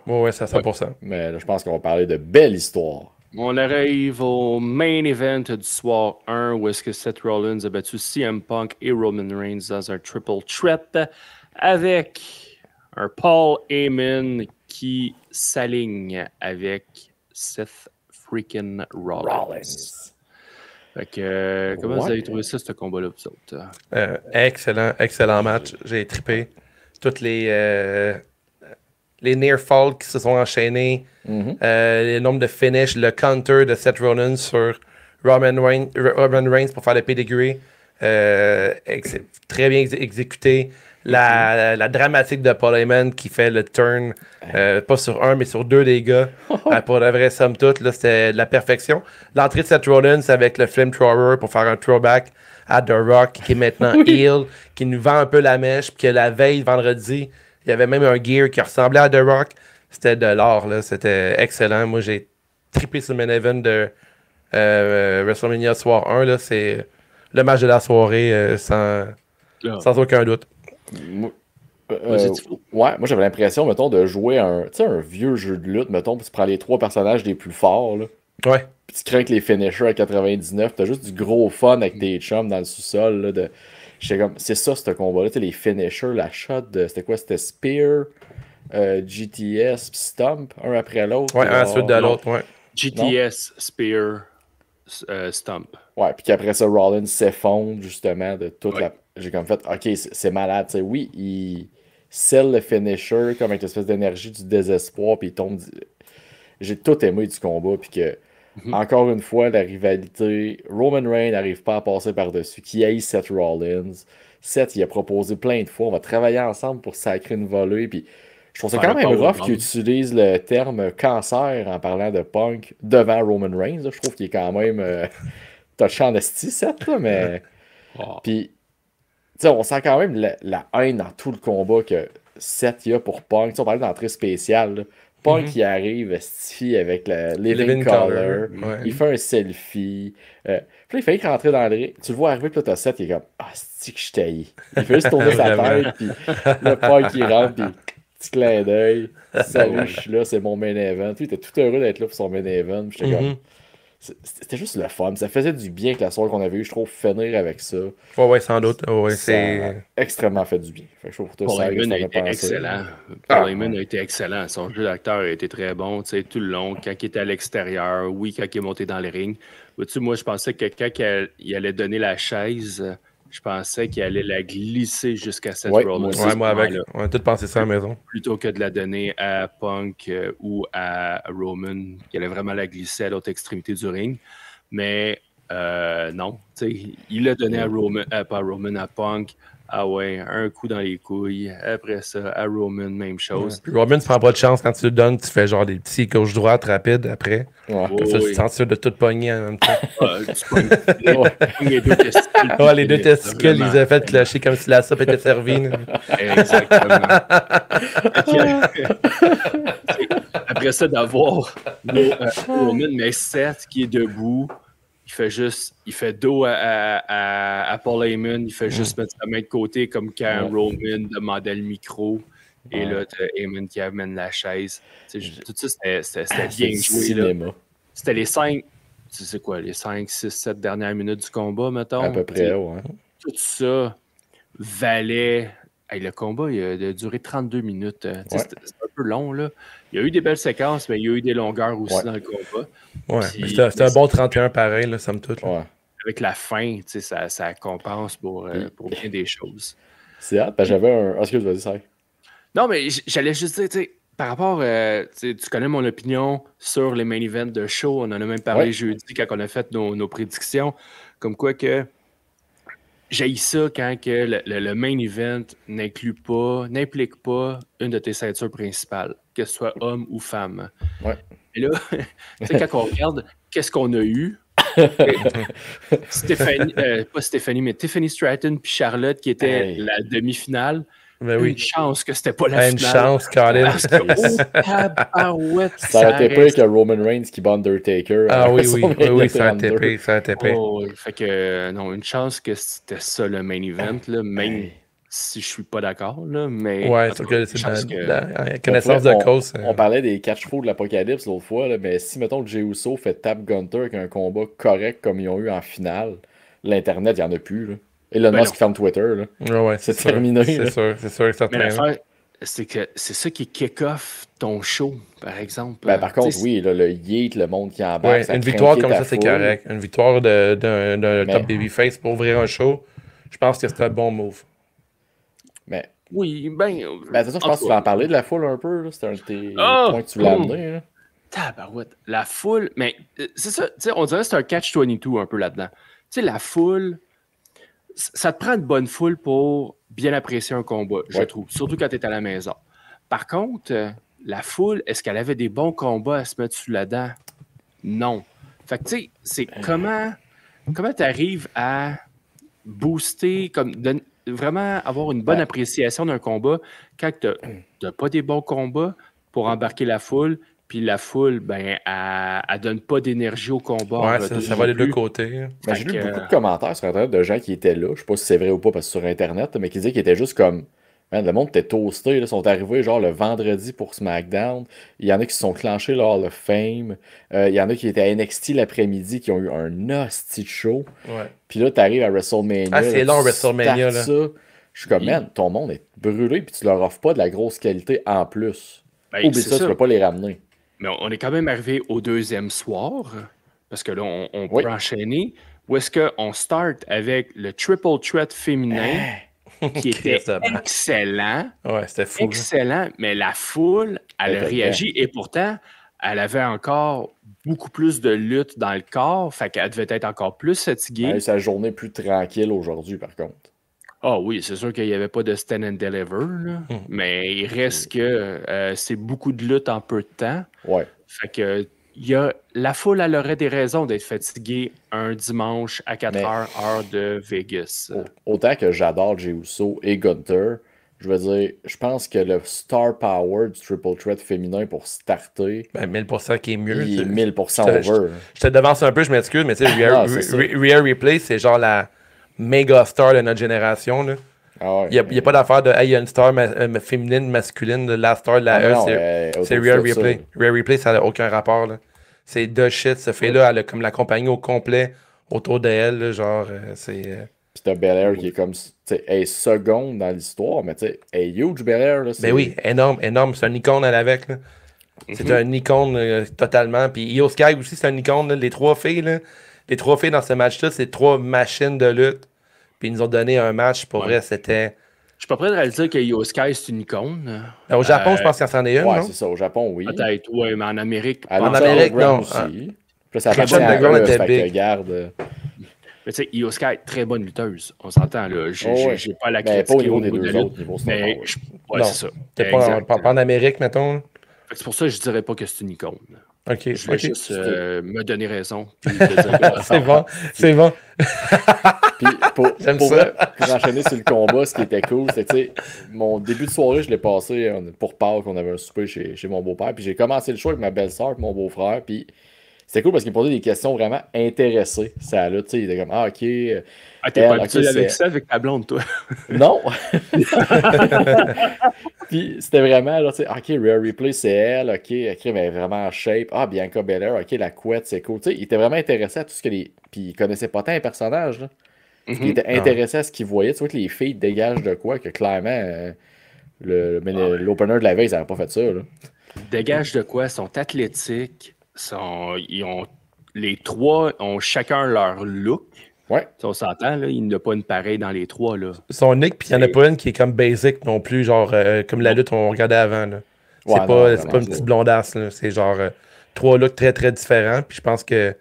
Ouais, c'est à 100%. Mais là, je pense qu'on va parler de belle histoire. On arrive au main event du soir 1 où est-ce que Seth Rollins a battu CM Punk et Roman Reigns dans un triple threat avec un Paul Heyman qui s'aligne avec Seth freaking Rollins. Fait que, comment vous avez trouvé ça, ce combat-là, vous autres? Excellent match. J'ai trippé. Toutes les near falls qui se sont enchaînés, les nombres de finish, le counter de Seth Rollins sur Roman Reigns pour faire le pedigree. Très bien exécuté. La dramatique de Paul Heyman qui fait le turn, pas sur un, mais sur deux des gars. Pour la vraie somme toute, là, c'était de la perfection. L'entrée de Seth Rollins avec le flamethrower pour faire un throwback à The Rock, qui est maintenant heel, qui nous vend un peu la mèche, puis que la veille, vendredi, il y avait même un gear qui ressemblait à The Rock. C'était de l'or, là. C'était excellent. Moi, j'ai trippé sur le main event de WrestleMania Soir 1. Là. C'est le match de la soirée sans aucun doute. Moi, moi j'avais l'impression, mettons, de jouer un vieux jeu de lutte, mettons, puis tu prends les 3 personnages les plus forts, là. Ouais. Puis tu crains que les finishers à 99, t'as juste du gros fun avec tes chums dans le sous-sol, là, c'est ça, ce combat-là, les finishers, la shot de, c'était quoi, c'était Spear, GTS, puis Stump, un après l'autre. Ouais, un suite de l'autre, ouais. GTS, Spear, Stump. Ouais, puis qu'après ça, Rollins s'effondre, justement, de toute la... J'ai comme fait, ok, c'est malade, tu sais, oui, il scelle le finisher comme avec l'espèce d'énergie du désespoir, puis il tombe... J'ai tout aimé du combat, puis que, encore une fois, la rivalité, Roman Reigns n'arrive pas à passer par-dessus, qui haït Seth Rollins. Seth, il a proposé plein de fois, on va travailler ensemble pour sacrer une volée, puis je trouve ça quand même rough qu'il utilise le terme cancer en parlant de Punk devant Roman Reigns, là. Je trouve qu'il est quand même touchant de style, Seth, là, mais... Puis, tu sais, on sent quand même la haine dans tout le combat que Seth y a pour Punk. Tu sais, on parlait d'entrée spéciale, là. Punk, il arrive avec le Living Color. Ouais. Il fait un selfie. Puis là, il fait rentrer dans le ring. Tu le vois arriver, puis là, t'as Seth, il est comme « Ah, c'est que je t'haïs. » Il fait juste tourner sa tête, puis le Punk, il rentre, puis petit clin d'œil. « Salut, je suis là, c'est mon main event. » Puis il était tout heureux d'être là pour son main event. Puis j'étais comme... C'était juste le fun. Ça faisait du bien que la soirée qu'on avait eue, je trouve, finir avec ça. Ouais, sans doute. Ouais, ça a extrêmement fait du bien. Fait que je trouve pour Paul Heyman a été excellent. Paul Heyman a été excellent. Son jeu d'acteur a été très bon, tu sais, tout le long. Quand il était à l'extérieur, oui, quand il est monté dans le ring. Vois-tu, moi, je pensais que quand il allait donner la chaise, je pensais qu'il allait la glisser jusqu'à Seth Rollins. Ouais, moi avec. On a tous pensé ça à la maison. Plutôt que de la donner à Punk ou à Roman, qui allait vraiment la glisser à l'autre extrémité du ring. Mais non, il l'a donné à Roman, pas à Roman, à Punk. Ah ouais, un coup dans les couilles. Après ça, à Roman, même chose. Ouais. Roman, tu prends pas de chance quand tu le donnes, tu fais genre des petits gauche-droite rapides après. Ouais. Comme ça, tu te sens sûr de tout pogner en même temps. Tu pognes les deux testicules. Ouais, les deux testicules, ils ont fait clocher comme si la soupe était servie. Exactement. Après ça, d'avoir Roman, mais Seth qui est debout. Il fait dos à Paul Heyman, il fait juste mettre sa main de côté comme quand Roman demandait le micro. Et là, t'as Heyman qui amène la chaise. Tout ça, c'était bien joué. Là. C'était les 5, tu sais quoi, les 5, 6, 7 dernières minutes du combat, mettons. À peu près, ouais. Tout ça valait... Hey, le combat, il a duré 32 minutes. C'était un peu long, là. Il y a eu des belles séquences, mais il y a eu des longueurs aussi dans le combat. Ouais, c'était un bon 31 pareil, là, somme toute. Ouais. Avec la fin, ça compense pour bien des choses. C'est hâte, parce que j'avais un... Excuse, vas-y, ça. Non, mais j'allais juste dire, par rapport, tu connais mon opinion sur les main events de show. On en a même parlé jeudi quand on a fait nos prédictions. Comme quoi que j'haïs ça quand que le main event n'implique pas une de tes ceintures principales, que ce soit homme ou femme. Ouais. Et là, quand on regarde qu'est-ce qu'on a eu, pas Stéphanie, mais Tiffany Stratton puis Charlotte qui était la demi-finale. Ben oui. Une chance que c'était pas la finale. Une chance, Colin. Parce que, ça aurait été pire que Roman Reigns qui bat Undertaker. Ah oui, ça a été pire. Oh, fait que, non, une chance que c'était ça le main event. Là, même si je suis pas d'accord, là, mais... Ouais, c'est que c'est la connaissance de cause. On parlait des catch-fous de l'Apocalypse l'autre fois, là, mais si, mettons, que Jey Uso fait tap Gunter avec un combat correct comme ils ont eu en finale, l'Internet, il n'y en a plus, là. Elon Musk ferme Twitter, là. Ouais, c'est terminé. C'est sûr, certain. Mais l'affaire, c'est que c'est ça qui kick-off ton show, par exemple. Ben, par contre, oui, là, le yeet, le monde qui embarque, une victoire comme ça, c'est correct. Une victoire d'un top babyface pour ouvrir un show, je pense que c'est un bon move. Mais... Oui, de toute façon, je pense que tu vas en parler de la foule un peu. C'était un de tes points que tu voulais amener. Tabarouette. La foule, mais c'est ça, on dirait que c'est un catch-22 un peu là-dedans. Tu sais, la foule, ça te prend une bonne foule pour bien apprécier un combat, je trouve. Surtout quand tu es à la maison. Par contre, la foule, est-ce qu'elle avait des bons combats à se mettre sous la dent? Non. Fait que tu sais, c'est comment tu arrives à booster, vraiment avoir une bonne appréciation d'un combat quand tu n'as pas des bons combats pour embarquer la foule, puis la foule, ben, elle donne pas d'énergie au combat. Ouais, ça va des deux côtés. Mais j'ai lu beaucoup de commentaires sur Internet de gens qui étaient là, je sais pas si c'est vrai ou pas, parce que sur Internet, mais qui disaient qu'ils étaient juste comme... Man, le monde était toasté, ils sont arrivés genre le vendredi pour SmackDown. Il y en a qui se sont clenchés lors de Fame. Il y en a qui étaient à NXT l'après-midi qui ont eu un hostie de show. Ouais. Puis là, t'arrives à WrestleMania. Ah, c'est long, WrestleMania. Là. Ça. Je suis comme, man, ton monde est brûlé, puis tu leur offres pas de la grosse qualité en plus. Oublie ça, tu peux pas les ramener. Mais on est quand même arrivé au deuxième soir, parce que là, on peut enchaîner. Où est-ce qu'on start avec le Triple Threat féminin, qui était excellent. Ouais, c'était fou. Excellent, mais la foule, elle a réagi, et pourtant, elle avait encore beaucoup plus de lutte dans le corps, fait qu'elle devait être encore plus fatiguée. Elle a eu sa journée plus tranquille aujourd'hui, par contre. Ah oui, c'est sûr qu'il n'y avait pas de stand and deliver, là. Mais il reste que c'est beaucoup de lutte en peu de temps. Ouais. Fait que la foule, elle aurait des raisons d'être fatiguée un dimanche à 4 heures, heure de Vegas. Autant que j'adore Jey Uso et Gunter, je veux dire, je pense que le star power du Triple Threat féminin pour starter... Ben, 1000% qui est mieux. Il est 1000% over. Je te devance un peu, je m'excuse, mais tu sais, Rhea Ripley, c'est genre la méga star de notre génération, là. Ah ouais, il n'y a pas d'affaire de il y a une star féminine, masculine, la star de la c'est Rhea Ripley. Rhea Ripley, ça n'a aucun rapport. C'est de shit. Ce fait-là, elle a comme la compagnie au complet autour d'elle. Là, genre, c'est. Puis t'as Belair qui est comme. Elle est seconde dans l'histoire, mais tu sais, elle est huge Belair. Ben oui, énorme. C'est un icône, elle avec. Là. C'est un icône totalement. Puis Io Sky aussi, c'est un icône. Là. Les trois filles dans ce match-là, c'est 3 machines de lutte. Puis ils nous ont donné un match, pour vrai, c'était... Je suis pas prêt de réaliser que Io Sky, c'est une icône. Au Japon, je pense qu'il y en est une, ouais, non? c'est ça, au Japon, oui. Peut-être, oui, mais en Amérique... En Amérique, non. Aussi. Puis ça appartient à eux, fait que garde... Mais tu sais, Io Sky, très bonne lutteuse. On s'entend, là. J'ai pas la critique pas au niveau des deux autres niveaux, mais ouais, c'est ça. T'es pas en Amérique, mettons? C'est pour ça que je dirais pas que c'est une icône. OK. Je vais juste me donner raison. C'est bon. Puis pour enchaîner sur le combat, ce qui était cool, c'était, tu sais, mon début de soirée, je l'ai passé pour Pâques, on avait un souper chez mon beau-père, puis j'ai commencé le show avec ma belle-sœur et mon beau-frère, puis c'était cool parce qu'il me posait des questions vraiment intéressées. Ça là, tu sais, il était comme, ah, ok. T'es pas habitué avec ça, avec ta blonde, toi? Non! Puis c'était vraiment, là, tu sais, ok, Rhea Ripley, c'est elle, ok, mais elle est vraiment en shape. Ah, Bianca Belair, ok, la couette, c'est cool. Tu sais, il était vraiment intéressé à tout ce que les. Puis il connaissait pas tant les personnages, là. Il était intéressé à ce qu'il voyait. Tu vois que les filles dégagent de quoi, que clairement, l'opener de la veille, ça n'avait pas fait ça, là. Dégagent de quoi? Ils sont athlétiques. Les trois ont chacun leur look. Ouais. Si on s'entend, là, il n'y a pas une pareille dans les trois. Là. Son nick, puis il n'y en a pas une qui est comme basic non plus, genre comme la lutte on regardait avant. Là. C'est pas une petite blondasse. Là. C'est genre 3 looks très très différents. Puis je pense que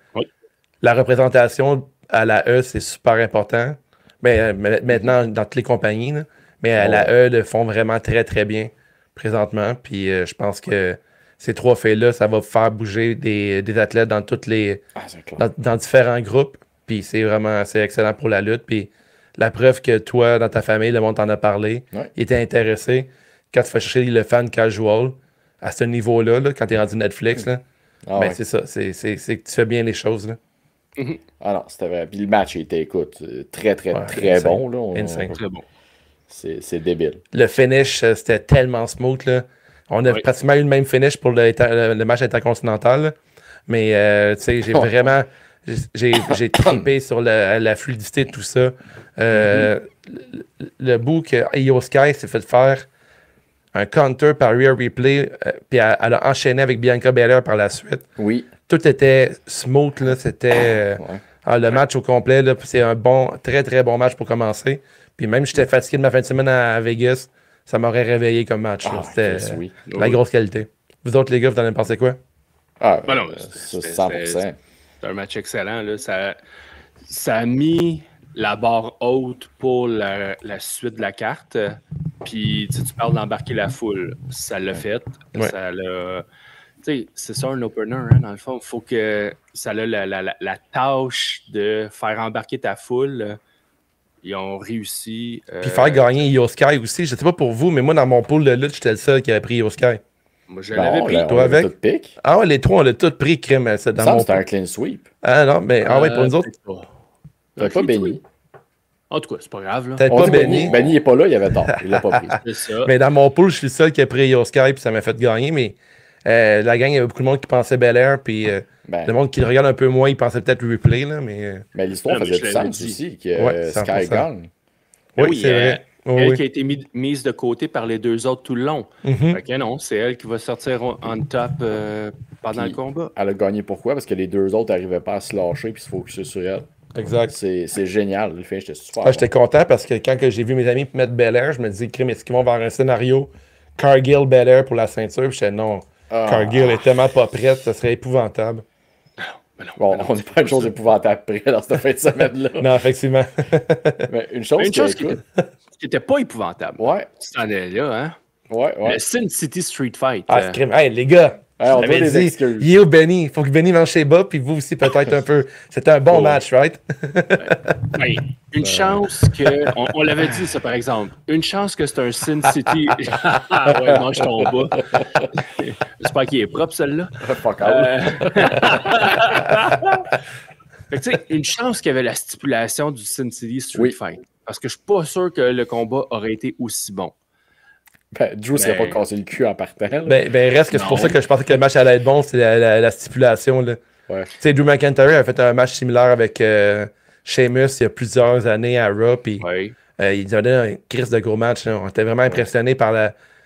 la représentation à la E, c'est super important. Mais maintenant, dans toutes les compagnies. Là. Mais à la E, le font vraiment très très bien présentement. Puis je pense que ces 3 faits-là, ça va faire bouger des athlètes dans toutes les. Dans différents groupes. Puis c'est excellent pour la lutte. Puis la preuve que toi, dans ta famille, le monde t'en a parlé, il était intéressé. Quand tu fais chercher le fan casual à ce niveau-là, là, quand tu es rendu Netflix, là, c'est ça. C'est que tu fais bien les choses. Là. Ah non, c'était vrai. Puis le match était, écoute, très bon. Là. Insane. Très bon. C'est débile. Le finish, c'était tellement smooth. Là. On a pratiquement eu le même finish pour le match intercontinental. Là. Mais, tu sais, j'ai vraiment... J'ai trippé sur la fluidité de tout ça. Le bout que Io Sky s'est fait faire un counter par Rhea Ripley, puis elle a enchaîné avec Bianca Belair par la suite. Oui. Tout était smooth, là. C'était le match au complet. Là, c'est un très très bon match pour commencer. Puis même si j'étais fatigué de ma fin de semaine à Vegas, ça m'aurait réveillé comme match. C'était la grosse qualité. Vous autres, les gars, vous en avez pensé quoi? Non, 100%. C'est un match excellent. Là. Ça a mis la barre haute pour la suite de la carte. Puis tu parles d'embarquer la foule. Ça l'a fait. Ouais. Ça l'a... c'est ça un opener, hein, dans le fond. Il faut que ça a la tâche de faire embarquer ta foule. Ils ont réussi. Puis faire gagner Io Sky aussi. Je sais pas pour vous, mais moi, dans mon pool de lutte, j'étais le seul qui avait pris Io Sky. Moi, je l'avais pris. Toi avec? Ah ouais, les trois, on l'a tous pris, crème. C'était un clean sweep. Ah non, mais ouais, pour nous autres. T'avais pas Benny. En tout cas, c'est pas grave. Là. Peut-être pas Benny. Benny n'est pas là, il avait tort. Il l'a pas pris. C'est ça. Mais dans mon pool, je suis le seul qui a pris Io Sky, puis ça m'a fait gagner. Mais la gang, il y avait beaucoup de monde qui pensait Belair, puis le monde qui le regarde un peu moins, il pensait peut-être replay. Là, mais l'histoire faisait du sens aussi, que Sky gagne. Oui, c'est vrai. Elle qui a été mise de côté par les deux autres tout le long. Fait que non, c'est elle qui va sortir on top pendant le combat. Elle a gagné pourquoi? Parce que les deux autres n'arrivaient pas à se lâcher puis se focusser sur elle. Exact. C'est génial. Le fait, j'étais super. J'étais content parce que quand j'ai vu mes amis mettre Belair, je me disais, est-ce qu'ils vont vers un scénario Cargill Belair pour la ceinture? Puis j'étais non. Cargill est tellement pas prête, ça serait épouvantable. On n'est pas une chose épouvantable près dans cette fin de semaine-là. Non, effectivement. Mais une chose qui n'était pas épouvantable. Ouais. Tu t'en es là, hein? Ouais. Le Sin City Street Fight. Hey, les gars! On doit des excuses. Yo, Benny, il faut que Benny mange ses bas, puis vous aussi, peut-être un peu. C'était un bon match, right? Une chance que. On l'avait dit, ça, par exemple. Une chance que c'est un Sin City. Ouais, mange ton bas. J'espère qu'il est propre, celle-là. Fuck all. Fait que, tu sais, une chance qu'il y avait la stipulation du Sin City Street Fight. Parce que je suis pas sûr que le combat aurait été aussi bon. Drew serait pas cassé le cul en partant. Reste que c'est pour ça que je pensais que le match allait être bon, c'est la stipulation. Là. Ouais. Tu sais, Drew McIntyre a fait un match similaire avec Sheamus il y a plusieurs années à Raw, puis il nous a donné un crise de gros match. Là. On était vraiment impressionnés par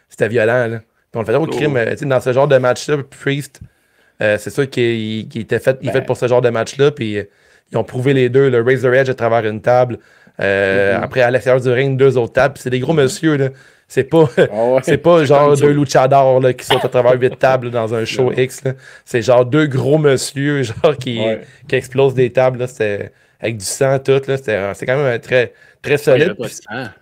C'était violent. Là. Puis on le faisait au crime. Dans ce genre de match-là, Priest, c'est sûr qu'il était fait pour ce genre de match-là, puis ils ont prouvé les deux, le Razor Edge à travers une table. Après, à l'extérieur du ring, 2 autres tables. C'est des gros monsieur, là. C'est pas, c'est pas genre 2 luchadors là, qui sautent à travers 8 tables dans un show X. Là. C'est genre 2 gros monsieur genre, qui explosent des tables. Là. C'était avec du sang, tout. Là. C'est quand même très, très solide.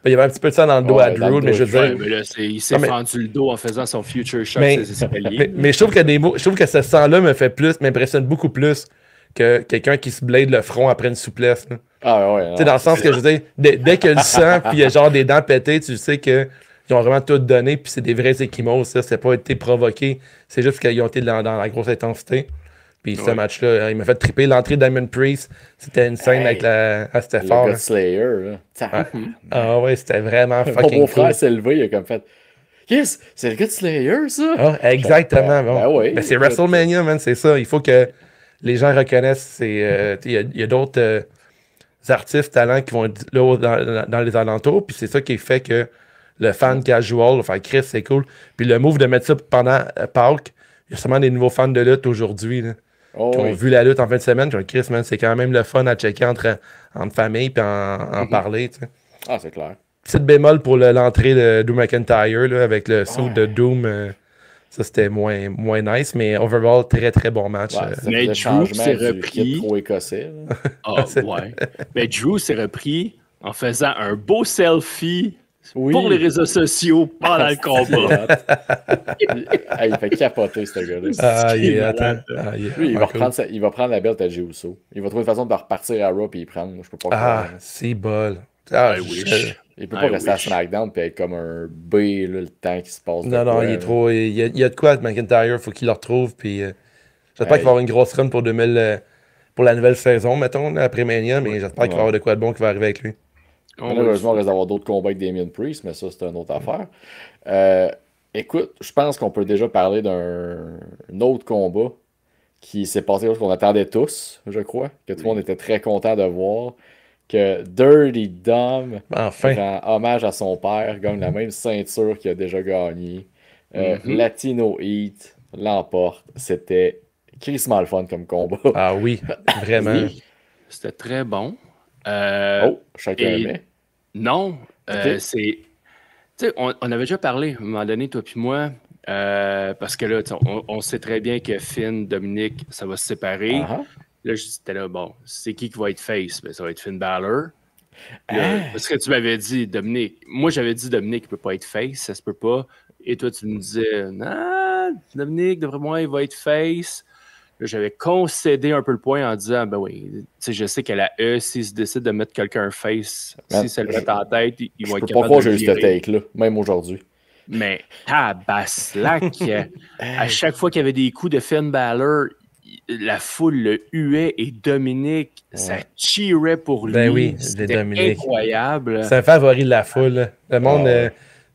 Il y avait un petit peu de sang dans le dos à Drew, mais je veux dire. Mais là, il s'est fendu le dos en faisant son future shot mais je trouve je trouve que ce sang-là m'impressionne beaucoup plus que quelqu'un qui se blade le front après une souplesse. Là. Tu sais, dans le sens que je veux dire, dès qu'il y a le sang, puis il y a genre des dents pétées, tu sais qu'ils ont vraiment tout donné, puis c'est des vrais échymoses, ça. C'est pas été provoqué. C'est juste qu'ils ont été dans la grosse intensité. Puis ce match-là, il m'a fait triper. L'entrée de Diamond Priest, c'était une scène avec c'était fort. Le Slayer, là. Ah ouais, c'était vraiment fucking cool. Mon beau-frère s'est levé, il a comme fait... Yes, c'est le gars de Slayer, ça? Ah, exactement. Bon. Oui, c'est WrestleMania, man, c'est ça. Il faut que les gens reconnaissent. Il y a d'autres artistes, talents qui vont être là dans les alentours. Puis c'est ça qui fait que le fan casual, enfin Chris, c'est cool. Puis le move de mettre ça pendant Pâques, il y a sûrement des nouveaux fans de lutte aujourd'hui qui ont vu la lutte en fin de semaine. Genre, Chris, man, c'est quand même le fun à checker entre familles et en parler. Tu sais. Ah, c'est clair. Petite bémol pour l'entrée de Drew McIntyre là, avec le saut de Doom. Ça, c'était moins nice, mais overall, très, très bon match. Mais Drew s'est repris. Trop écossais. Mais Drew s'est repris en faisant un beau selfie pour les réseaux sociaux pendant le combat. Il fait capoter, ce gars-là. Lui, il va prendre la belt à Jey Uso. Il va trouver une façon de repartir à Raw et y prendre. Je peux pas c'est bol. Il peut pas rester à SmackDown et être comme un B là, le temps qui se passe. Non, il est trop. Il y a de quoi avec McIntyre, faut qu'il le retrouve. Puis j'espère qu'il va avoir une grosse run pour la nouvelle saison, mettons, après Mania, mais j'espère qu'il va avoir de quoi de bon qui va arriver avec lui. Malheureusement, on risque d'avoir d'autres combats avec Damien Priest, mais ça, c'est une autre affaire. Écoute, je pense qu'on peut déjà parler d'un autre combat qui s'est passé qu'on attendait tous, je crois, que tout le monde était très content de voir, que Dirty Dom rend hommage à son père, gagne la même ceinture qu'il a déjà gagnée. Latino Heat l'emporte. C'était crissement le fun comme combat. Ah oui, vraiment. C'était très bon. Chacun aimait. Non, c'est... Tu sais, on avait déjà parlé à un moment donné, toi puis moi, parce que là, on sait très bien que Finn, Dominic, ça va se séparer. Là, j'étais là, bon, c'est qui va être face? Ben, ça va être Finn Balor. Parce que tu m'avais dit, Dominic. Moi, j'avais dit, Dominic ne peut pas être face, ça se peut pas. Et toi, tu me disais, non, Dominic, d'après moi, il va être face. Là, j'avais concédé un peu le point en disant, ben oui, tu sais, je sais qu'à la E, s'ils se décident de mettre quelqu'un face, si ça le met en tête, ils vont être capables de le virer. Je peux pas croire que j'ai eu ce take-là, même aujourd'hui. Mais tabaslac, à chaque fois qu'il y avait des coups de Finn Balor, la foule le huait et Dominic, ça cheerait pour lui. Ben oui, c'était incroyable. C'est un favori de la foule. Le monde...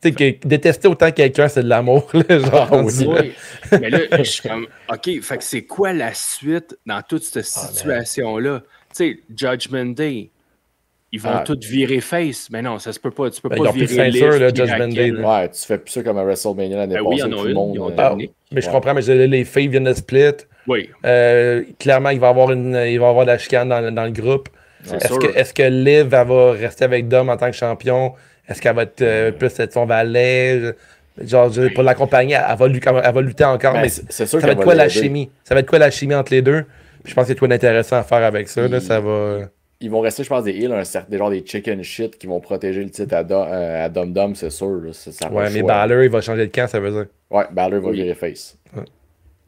Tu sais, détester autant quelqu'un, c'est de l'amour. Oui. Mais là, je suis comme, OK, fait que c'est quoi la suite dans toute cette situation-là? Tu sais, Judgment Day, ils vont tous virer face. Mais non, ça se peut pas. Tu peux pas virer ceinture, le Judgment Day. Ouais, tu fais plus ça comme à WrestleMania l'année passée. Oui, il y en a une. Mais je comprends, mais les filles viennent de split. Oui. Clairement, il va y avoir de la chicane dans le groupe. Est-ce que Liv elle va rester avec Dom en tant que champion? Est-ce qu'elle va être plus être son valet? Genre, pour l'accompagner, elle va lutter encore. Mais c'est sûr ça va être quoi la chimie? Ça va être quoi la chimie entre les deux? Puis je pense qu'il y a tout d'intéressant à faire avec ça. Là, ça va... Ils vont rester, je pense, des heels, des chicken shit qui vont protéger le titre à Dom Dom, c'est sûr. Là, mais Balor, il va changer de camp, ça veut dire. Ouais, Balor va virer face.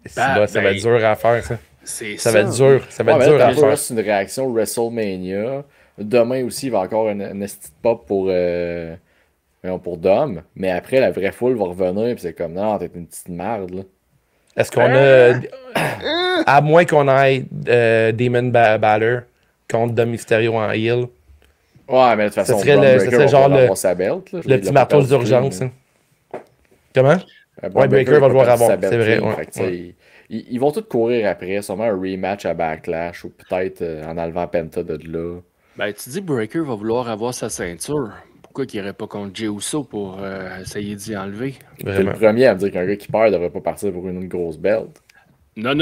Ça va être dur à faire, ça. Ça va être dur. Ça va être dur à faire. C'est une réaction WrestleMania. Demain aussi, il va y avoir une esti de pop pour Dom. Mais après, la vraie foule va revenir et c'est comme, non, t'es une petite merde. Là. Est-ce qu'on a... à moins qu'on ait Demon Balor contre Dom Mysterio en heel. Ouais, mais de toute façon, ça serait genre le petit marteau d'urgence. Comment? Breaker va le voir avant, c'est vrai. Ils vont tous courir après, sûrement un rematch à Backlash ou peut-être en enlevant Penta de là. Ben, tu dis Breaker va vouloir avoir sa ceinture. Pourquoi qu'il n'irait pas contre Jey Uso pour essayer d'y enlever? T'es le premier à me dire qu'un gars qui perd ne devrait pas partir pour une grosse belt. Non.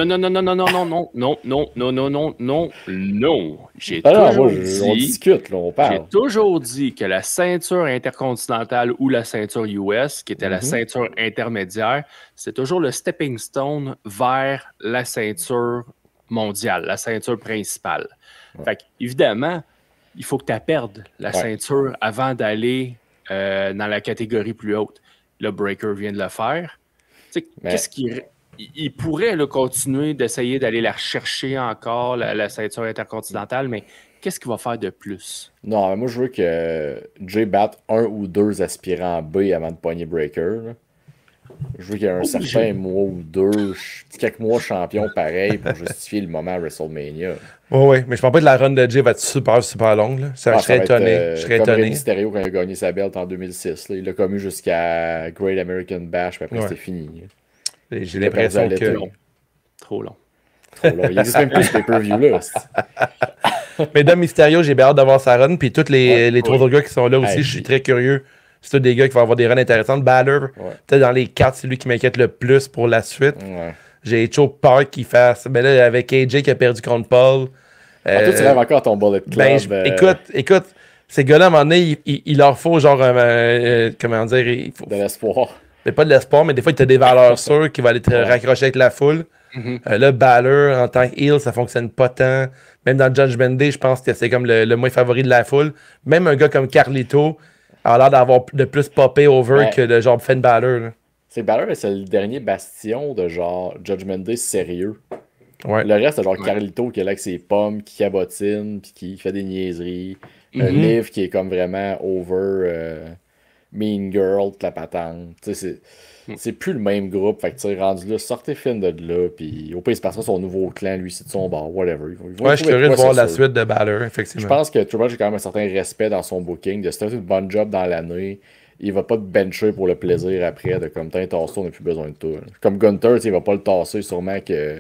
J'ai toujours dit que la ceinture intercontinentale ou la ceinture US, qui était la ceinture intermédiaire, c'est toujours le stepping stone vers la ceinture mondiale, la ceinture principale. Fait qu'évidemment, il faut que tu perdes la ceinture avant d'aller dans la catégorie plus haute. Le Breaker vient de le faire. Qu'est-ce qu'il... Il pourrait continuer d'essayer d'aller la rechercher encore, la ceinture intercontinentale, mais qu'est-ce qu'il va faire de plus? Non, moi, je veux que Jay batte un ou deux aspirants B avant de pogner Breaker. Là. Je veux qu'il y ait un certain mois ou deux, quelques mois champion pareil pour justifier le moment à WrestleMania. Oui, mais je pense pas que la run de Jay va être super, super longue. Là. Je serais étonné. Je serais comme étonné. Rey Mysterio quand il a gagné sa belt en 2006. Là. Il l'a commu jusqu'à Great American Bash, puis après c'était fini. J'ai l'impression que... Trop long. Il existe même plus ce pay-per-view là. Mais Dom Mysterio, j'ai bien hâte d'avoir sa run. Puis tous les trois autres gars qui sont là aussi, je suis très curieux. C'est tous des gars qui vont avoir des runs intéressantes. Balor, peut-être dans les 4, c'est lui qui m'inquiète le plus pour la suite. J'ai trop peur qu'il fasse. Ben là, avec AJ qui a perdu contre Paul. Toi, tu rêves encore ton Bullet Club. Écoute, ces gars-là, à un moment donné, il leur faut genre comment dire, de l'espoir. Mais pas de l'espoir, mais des fois, il y a des valeurs sûres qui vont aller te raccrocher avec la foule. Là, Balor, en tant que heel, ça fonctionne pas tant. Même dans Judgment Day, je pense que c'est comme le moins favori de la foule. Même un gars comme Carlito a l'air d'avoir de plus popé over que le genre Finn Balor. C'est Balor, c'est le dernier bastion de genre Judgment Day sérieux. Ouais. Le reste, c'est genre Carlito qui est là avec ses pommes, qui cabotine, puis qui fait des niaiseries. Liv qui est comme vraiment over... Mean Girl, la patente. C'est plus le même groupe. Fait que, tu sais, rendu là, sortez Finn de là, puis au pire, il se passera son nouveau clan, lui, c'est de son bord, whatever. Ouais, je suis curieux de voir la suite de Balor, effectivement. Je pense que Triple H a quand même un certain respect dans son booking, de se faire une bonne job dans l'année. Il va pas te bencher pour le plaisir après, de comme t'as un tasse, on n'a plus besoin de toi. Comme Gunther, il va pas le tasser, sûrement que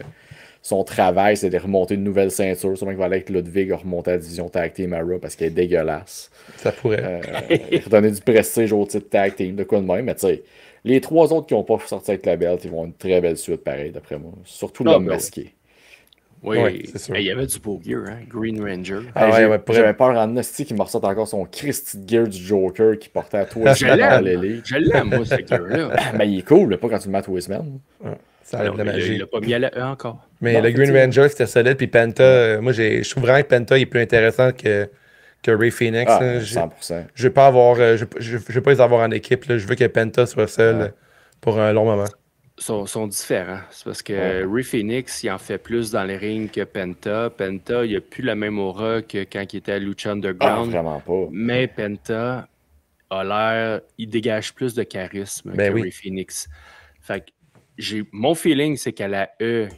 son travail, c'est de remonter une nouvelle ceinture. Sûrement qu'il va aller avec Ludwig à remonter à la division Tag Team Era parce qu'elle est dégueulasse. Ça pourrait. Redonner du prestige au titre Tag Team, de quoi de même. Mais tu sais, les 3 autres qui n'ont pas sorti avec la belt, ils vont avoir une très belle suite, pareil, d'après moi. Surtout l'homme masqué. Oui, c'est sûr. Il y avait du beau gear, hein? Green Ranger. J'avais peur en Nasty qui me ressorte encore son Christy gear du Joker qui portait à tous les semaines. Je l'aime, moi, ce gear-là. Mais il est cool, pas quand tu le mets à tous les semaines. Ça arrive de la magie. Il l'a pas mis à la E encore. Mais le Green Ranger, c'était solide. Puis Penta, moi, je trouve vraiment que Penta est plus intéressant que Ray Phoenix. 100%. Je veux pas les avoir en équipe. Là. Je veux que Penta soit seul pour un long moment. Sont différents. C'est parce que Ray Phoenix, il en fait plus dans les rings que Penta. Penta, il n'a plus la même aura que quand il était à Lucha Underground. Vraiment pas. Mais Penta a l'air... Il dégage plus de charisme que Ray Phoenix. Fait que mon feeling, c'est qu'à la E,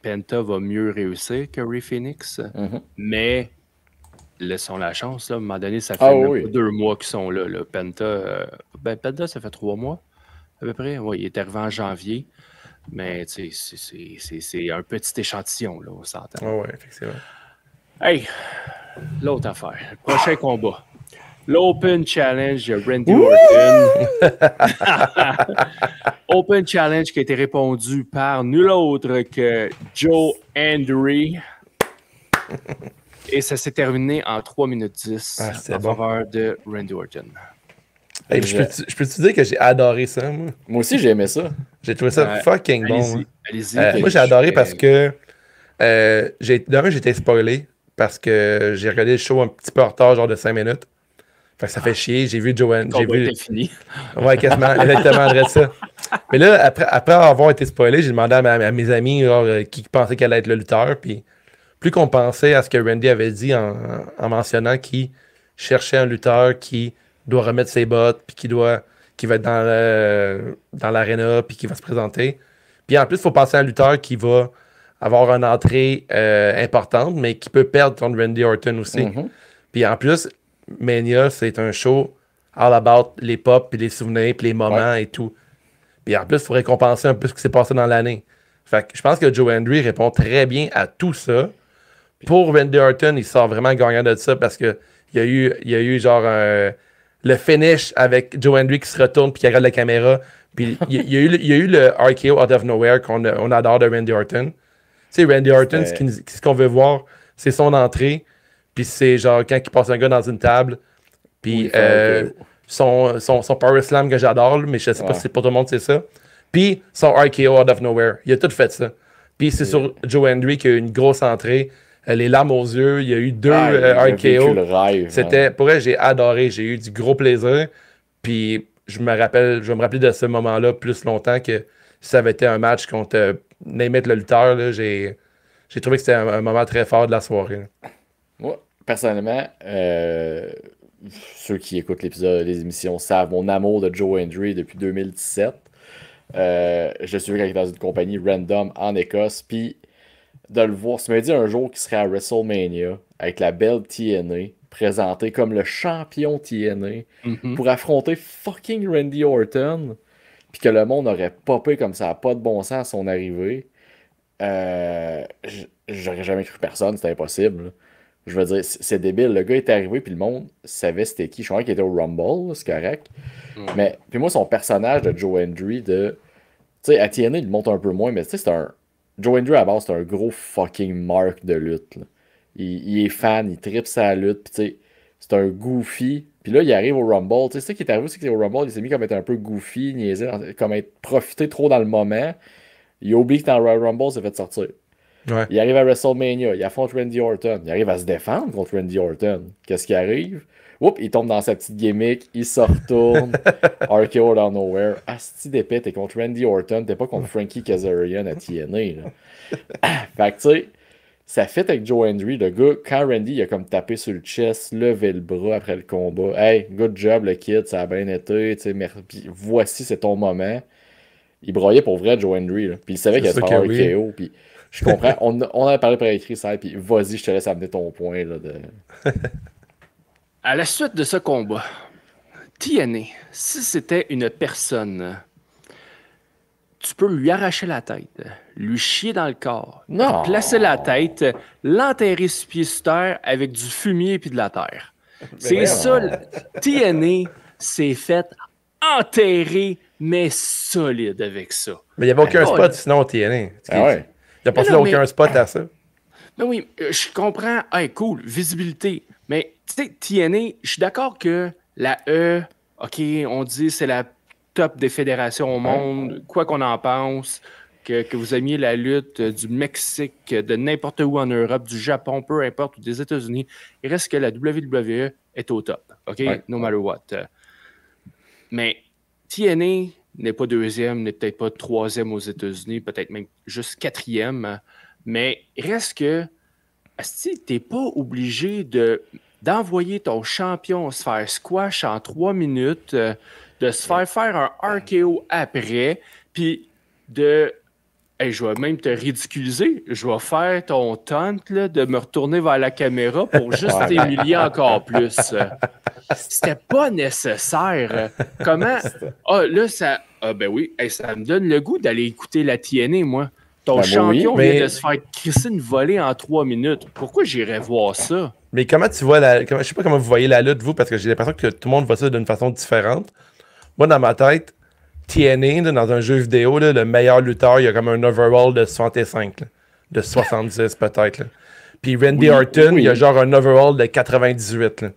Penta va mieux réussir que Ray Phoenix. Mais laissons la chance. Là. À un moment donné, ça fait 2 mois qu'ils sont là. Penta, Penta, ça fait 3 mois. À peu près, oui, il est arrivé en janvier, mais c'est un petit échantillon, là, on s'entend. Oui, effectivement. Hey, l'autre affaire, le prochain combat. L'Open Challenge de Randy Orton. Open Challenge qui a été répondu par nul autre que Joe Hendry. Et ça s'est terminé en 3 minutes 10 en faveur de Randy Orton. Hey, je peux te dire que j'ai adoré ça, moi. Moi aussi, j'ai aimé ça. J'ai trouvé ça fucking bon. Allez-y. Moi, j'ai adoré parce que j'ai été spoilé parce que j'ai regardé le show un petit peu en retard, genre de 5 minutes. Fait que ça fait chier. J'ai vu Joanne. J'ai vu. Fini. Ouais, quasiment. Exactement, de ça. Mais là, après avoir été spoilé, j'ai demandé à mes amis genre, qui pensaient qu'elle allait être le lutteur. Puis plus qu'on pensait à ce que Randy avait dit en mentionnant qu'il cherchait un lutteur qui doit remettre ses bottes, puis qui va être dans l'aréna, puis qui va se présenter. Puis en plus, il faut penser à un lutteur qui va avoir une entrée importante, mais qui peut perdre contre Randy Orton aussi. Puis en plus, Mania, c'est un show all about les pop, puis les souvenirs, puis les moments et tout. Puis en plus, il faut récompenser un peu ce qui s'est passé dans l'année. Fait que je pense que Joe Hendry répond très bien à tout ça. Pour Randy Orton, il sort vraiment gagnant de ça parce que il y a eu genre le finish avec Joe Hendry qui se retourne puis qui regarde la caméra. Puis il y a eu le RKO out of nowhere qu'on adore de Randy Orton. Tu sais, Randy Orton, ce qu'on veut voir, c'est son entrée. Puis c'est genre quand il passe un gars dans une table. Puis son Power Slam que j'adore, mais je sais pas si pour tout le monde c'est ça. Puis son RKO out of nowhere. Il a tout fait ça. Puis c'est sur Joe Hendry qui a eu une grosse entrée. Les larmes aux yeux. Il y a eu 2 RKO. C'était, pour elle, j'ai adoré. J'ai eu du gros plaisir. Puis je vais me rappeler de ce moment-là plus longtemps que si ça avait été un match contre Namath le lutteur. Là, j'ai trouvé que c'était un moment très fort de la soirée. Là. Moi, personnellement, ceux qui écoutent les émissions savent mon amour de Joe Hendry depuis 2017. Je suis vu quand il est dans une compagnie random en Écosse. Puis de le voir, tu m'as dit un jour qu'il serait à WrestleMania avec la belle TNA, présenté comme le champion TNA, pour affronter fucking Randy Orton, puis que le monde aurait popé comme ça, pas de bon sens à son arrivée. J'aurais jamais cru personne, c'était impossible. Là. Je veux dire, c'est débile. Le gars est arrivé, puis le monde savait c'était qui. Je crois qu'il était au Rumble, c'est correct. Mais, puis moi, son personnage de Joe Hendry, tu sais, à TNA, il monte un peu moins, mais tu sais, c'est un. Joe Hendry, à la base, c'est un gros fucking mark de lutte. Là. Il est fan, il tripe sa lutte, puis tu sais, c'est un goofy. Puis là, il arrive au Rumble. Tu sais, ce qui est arrivé, c'est qu'au Rumble, il s'est mis comme être un peu goofy, niaisé, comme être profité trop dans le moment. Il a oublié que dans le Rumble, il s'est fait sortir. Ouais. Il arrive à WrestleMania, il affronte Randy Orton. Il arrive à se défendre contre Randy Orton. Qu'est-ce qui arrive? Oups, il tombe dans sa petite gimmick, il se retourne. RKO out of nowhere. Asti d'épée, t'es contre Randy Orton, t'es pas contre Frankie Kazarian à TNA. Là. Fait que tu sais, ça fit avec Joe Hendry. Le gars, quand Randy il a comme tapé sur le chest, levé le bras après le combat. Hey, good job, le kid, ça a bien été. Puis voici, c'est ton moment. Il broyait pour vrai Joe Hendry. Là. Puis il savait qu'il allait se faire un KO. Puis je comprends. On en a parlé par écrit, ça. Puis vas-y, je te laisse amener ton point. Là, À la suite de ce combat, TNA, si c'était une personne, tu peux lui arracher la tête, lui chier dans le corps, placer la tête, l'enterrer sur pied sur terre avec du fumier et de la terre. C'est ça, TNA s'est fait enterrer, mais solide avec ça. Mais il n'y avait aucun spot sinon TNA. Il n'y a pas aucun spot à ça. Mais oui, je comprends. Hey, cool, visibilité. Mais tu sais, TNA, je suis d'accord que la E, OK, on dit c'est la top des fédérations au monde, quoi qu'on en pense, que vous aimiez la lutte du Mexique, de n'importe où en Europe, du Japon, peu importe, ou des États-Unis, il reste que la WWE est au top, OK? No matter what. Mais TNA n'est pas deuxième, n'est peut-être pas troisième aux États-Unis, peut-être même juste quatrième, mais il reste que si t'es pas obligé d'envoyer ton champion se faire squash en 3 minutes, de se faire un RKO après, puis hey, je vais même te ridiculiser. Je vais faire ton taunt là, de me retourner vers la caméra pour juste t'humilier encore plus. C'était pas nécessaire. Comment? Là, ça... ben oui, hey, ça me donne le goût d'aller écouter la TNA, moi. Ton champion vient de se faire crisser une volée en 3 minutes. Pourquoi j'irais voir ça? Mais comment tu vois je sais pas comment vous voyez la lutte, vous, parce que j'ai l'impression que tout le monde voit ça d'une façon différente. Moi, dans ma tête, TNA, là, dans un jeu vidéo, là, le meilleur lutteur, il y a comme un overall de 65, là, de 70 peut-être. Là. Puis Randy Orton, il y a genre un overall de 98. Là.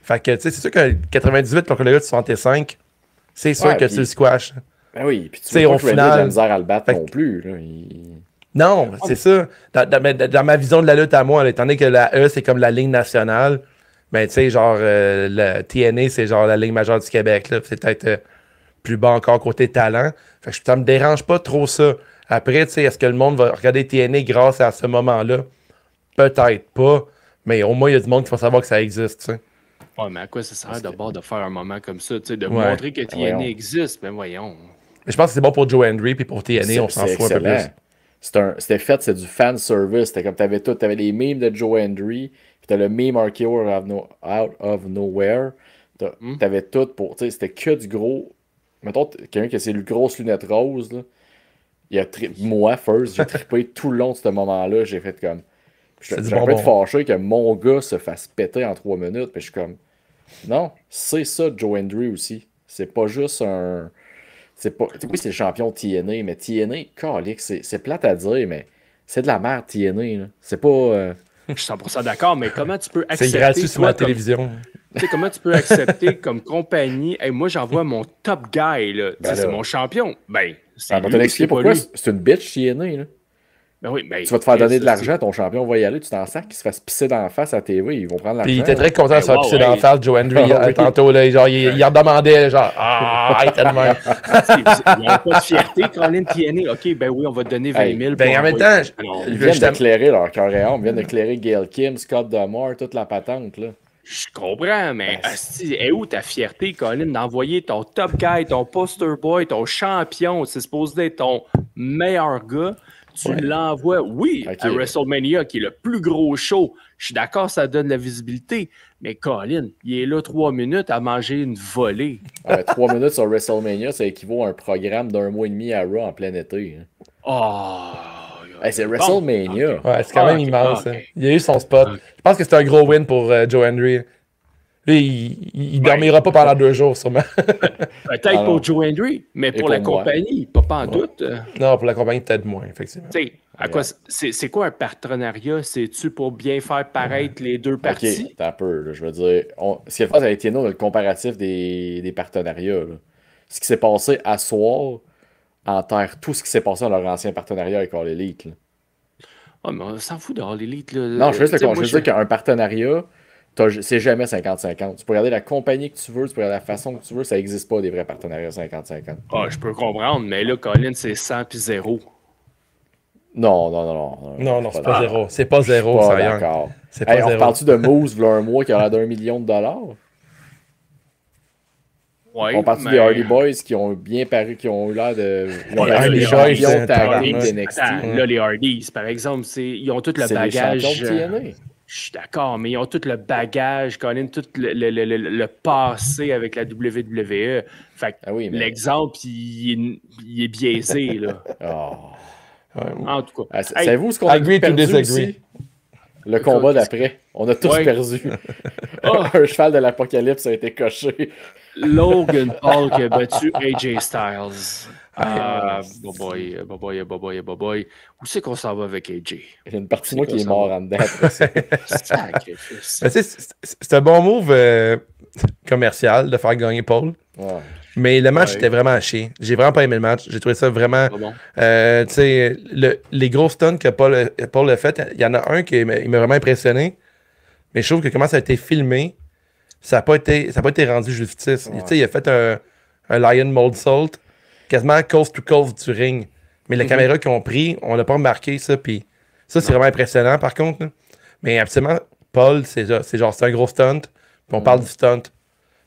Fait que, tu sais, c'est sûr que 98 contre le gars de 65, c'est sûr que tu le squash. Là. Ben oui, puis tu sais, au final, a de la misère à le battre non plus. Là, Non, c'est ça. Dans ma vision de la lutte à moi, là, étant donné que la E, c'est comme la ligne nationale, ben, tu sais, genre, le TNA, c'est genre la ligne majeure du Québec. Là, c'est peut-être plus bas encore côté talent. Fait que ça me dérange pas trop ça. Après, tu sais, est-ce que le monde va regarder TNA grâce à ce moment-là? Peut-être pas. Mais au moins, il y a du monde qui va savoir que ça existe, tu sais. Ouais, mais à quoi ça sert d'abord de faire un moment comme ça, tu sais, de montrer que TNA existe? Ben voyons. Mais je pense que c'est bon pour Joe Hendry, puis pour TNA, on s'en fout un peu plus. C'était fait, c'est du fan service. C'était comme t'avais les memes de Joe Hendry, puis t'as le meme RKO out of nowhere. T'avais tout pour. Tu sais, c'était que du gros. Mettons, quelqu'un qui a ses grosses lunettes roses, là. Moi, first, j'ai trippé tout le long de ce moment-là. J'ai fait comme. Je suis un peu fâché que mon gars se fasse péter en 3 minutes. Puis je suis comme. Non, c'est ça, Joe Hendry aussi. C'est pas juste un. Oui, c'est le champion TNA, mais TNA, calique, c'est plate à dire, mais c'est de la merde, TNA. Là. C'est pas. Je suis 100% d'accord, mais comment tu peux accepter. C'est gratuit sur ma télévision. Tu sais, comment tu peux accepter comme compagnie, hey, moi j'envoie mon top guy, là. C'est mon champion. Ben, c'est. On va te l'expliquer pourquoi c'est une bitch TNA, là. Ben oui, ben, tu vas te faire donner de l'argent, ton champion va y aller, tu t'en sers qu'il se fasse pisser dans la face à la TV, ils vont prendre l'argent. Puis il était très content de se faire pisser dans la face, Joe Hendry, tantôt, là, genre, il en demandait, genre, il était de même. Il n'y a pas de fierté, Colin TNA. OK, ben oui, on va te donner 20 000. Ben en même temps, ils viennent d'éclairer leur cœur et âme, ils viennent d'éclairer Gail Kim, Scott D'Amore, toute la patente, là. Je comprends, mais est où ta fierté, Colin, d'envoyer ton top guy, ton poster boy, ton champion, c'est supposé être ton meilleur gars? Tu l'envoies, à WrestleMania, qui est le plus gros show. Je suis d'accord, ça donne la visibilité. Mais Colin, il est là 3 minutes à manger une volée. 3 minutes sur WrestleMania, ça équivaut à un programme d'1 mois et demi à Raw en plein été. C'est WrestleMania. Ouais, c'est quand même immense. Hein. Il a eu son spot. Je pense que c'est un gros win pour Joe Hendry. Lui, il dormira pas pendant 2 jours, sûrement. Peut-être pour Joe Hendry, mais pour la compagnie, pas en doute. Non, pour la compagnie, peut-être moins, effectivement. C'est quoi un partenariat? C'est-tu pour bien faire paraître les deux parties? OK, t'as peu. Là, je veux dire, ce qui est le fun avec TNA, le comparatif des partenariats. Là. Ce qui s'est passé à soir enterre tout ce qui s'est passé dans leur ancien partenariat avec All Elite. Oh, mais on s'en fout de All Elite. Là. Non, je veux dire qu'un partenariat, c'est jamais 50-50. Tu peux regarder la compagnie que tu veux, tu peux regarder la façon que tu veux, ça n'existe pas des vrais partenariats 50-50. Je peux comprendre, mais là, Colin, c'est 100 puis 0. Non. Non, c'est pas zéro. C'est pas zéro, ça. D'accord. On parle-tu de Moose, v'là un mois, qui a l'air d'1 million de dollars? Ouais, on parle des Hardy Boys qui ont bien paru, qui ont eu l'air de. Les Boys, là, les Hardys, par exemple, ils ont tout le bagage. Je suis d'accord, mais ils ont tout le bagage, Colin, tout le passé avec la WWE. Fait que l'exemple, il est biaisé, là. En tout cas. Savez-vous ce qu'on a perdu aussi? Le combat d'après. On a tous perdu. Un cheval de l'apocalypse a été coché. Logan Paul qui a battu AJ Styles. Boy. Où c'est qu'on s'en va avec AJ? Il y a une partie de moi qui est mort en dedans. C'est un bon move commercial de faire gagner Paul. Ouais. Mais le match était vraiment à chier. J'ai vraiment pas aimé le match. J'ai trouvé ça vraiment. Les gros stunts que Paul a fait, il y en a un qui m'a vraiment impressionné. Mais je trouve que comment ça a été filmé, ça n'a pas été rendu justice. Ouais. Il a fait un Lion Moldsault quasiment coast to coast du ring. Mais les caméras qu'ils ont pris, on l'a pas remarqué ça. Puis ça, c'est vraiment impressionnant par contre. Là. Mais absolument, Paul, c'est un gros stunt. Puis on parle du stunt.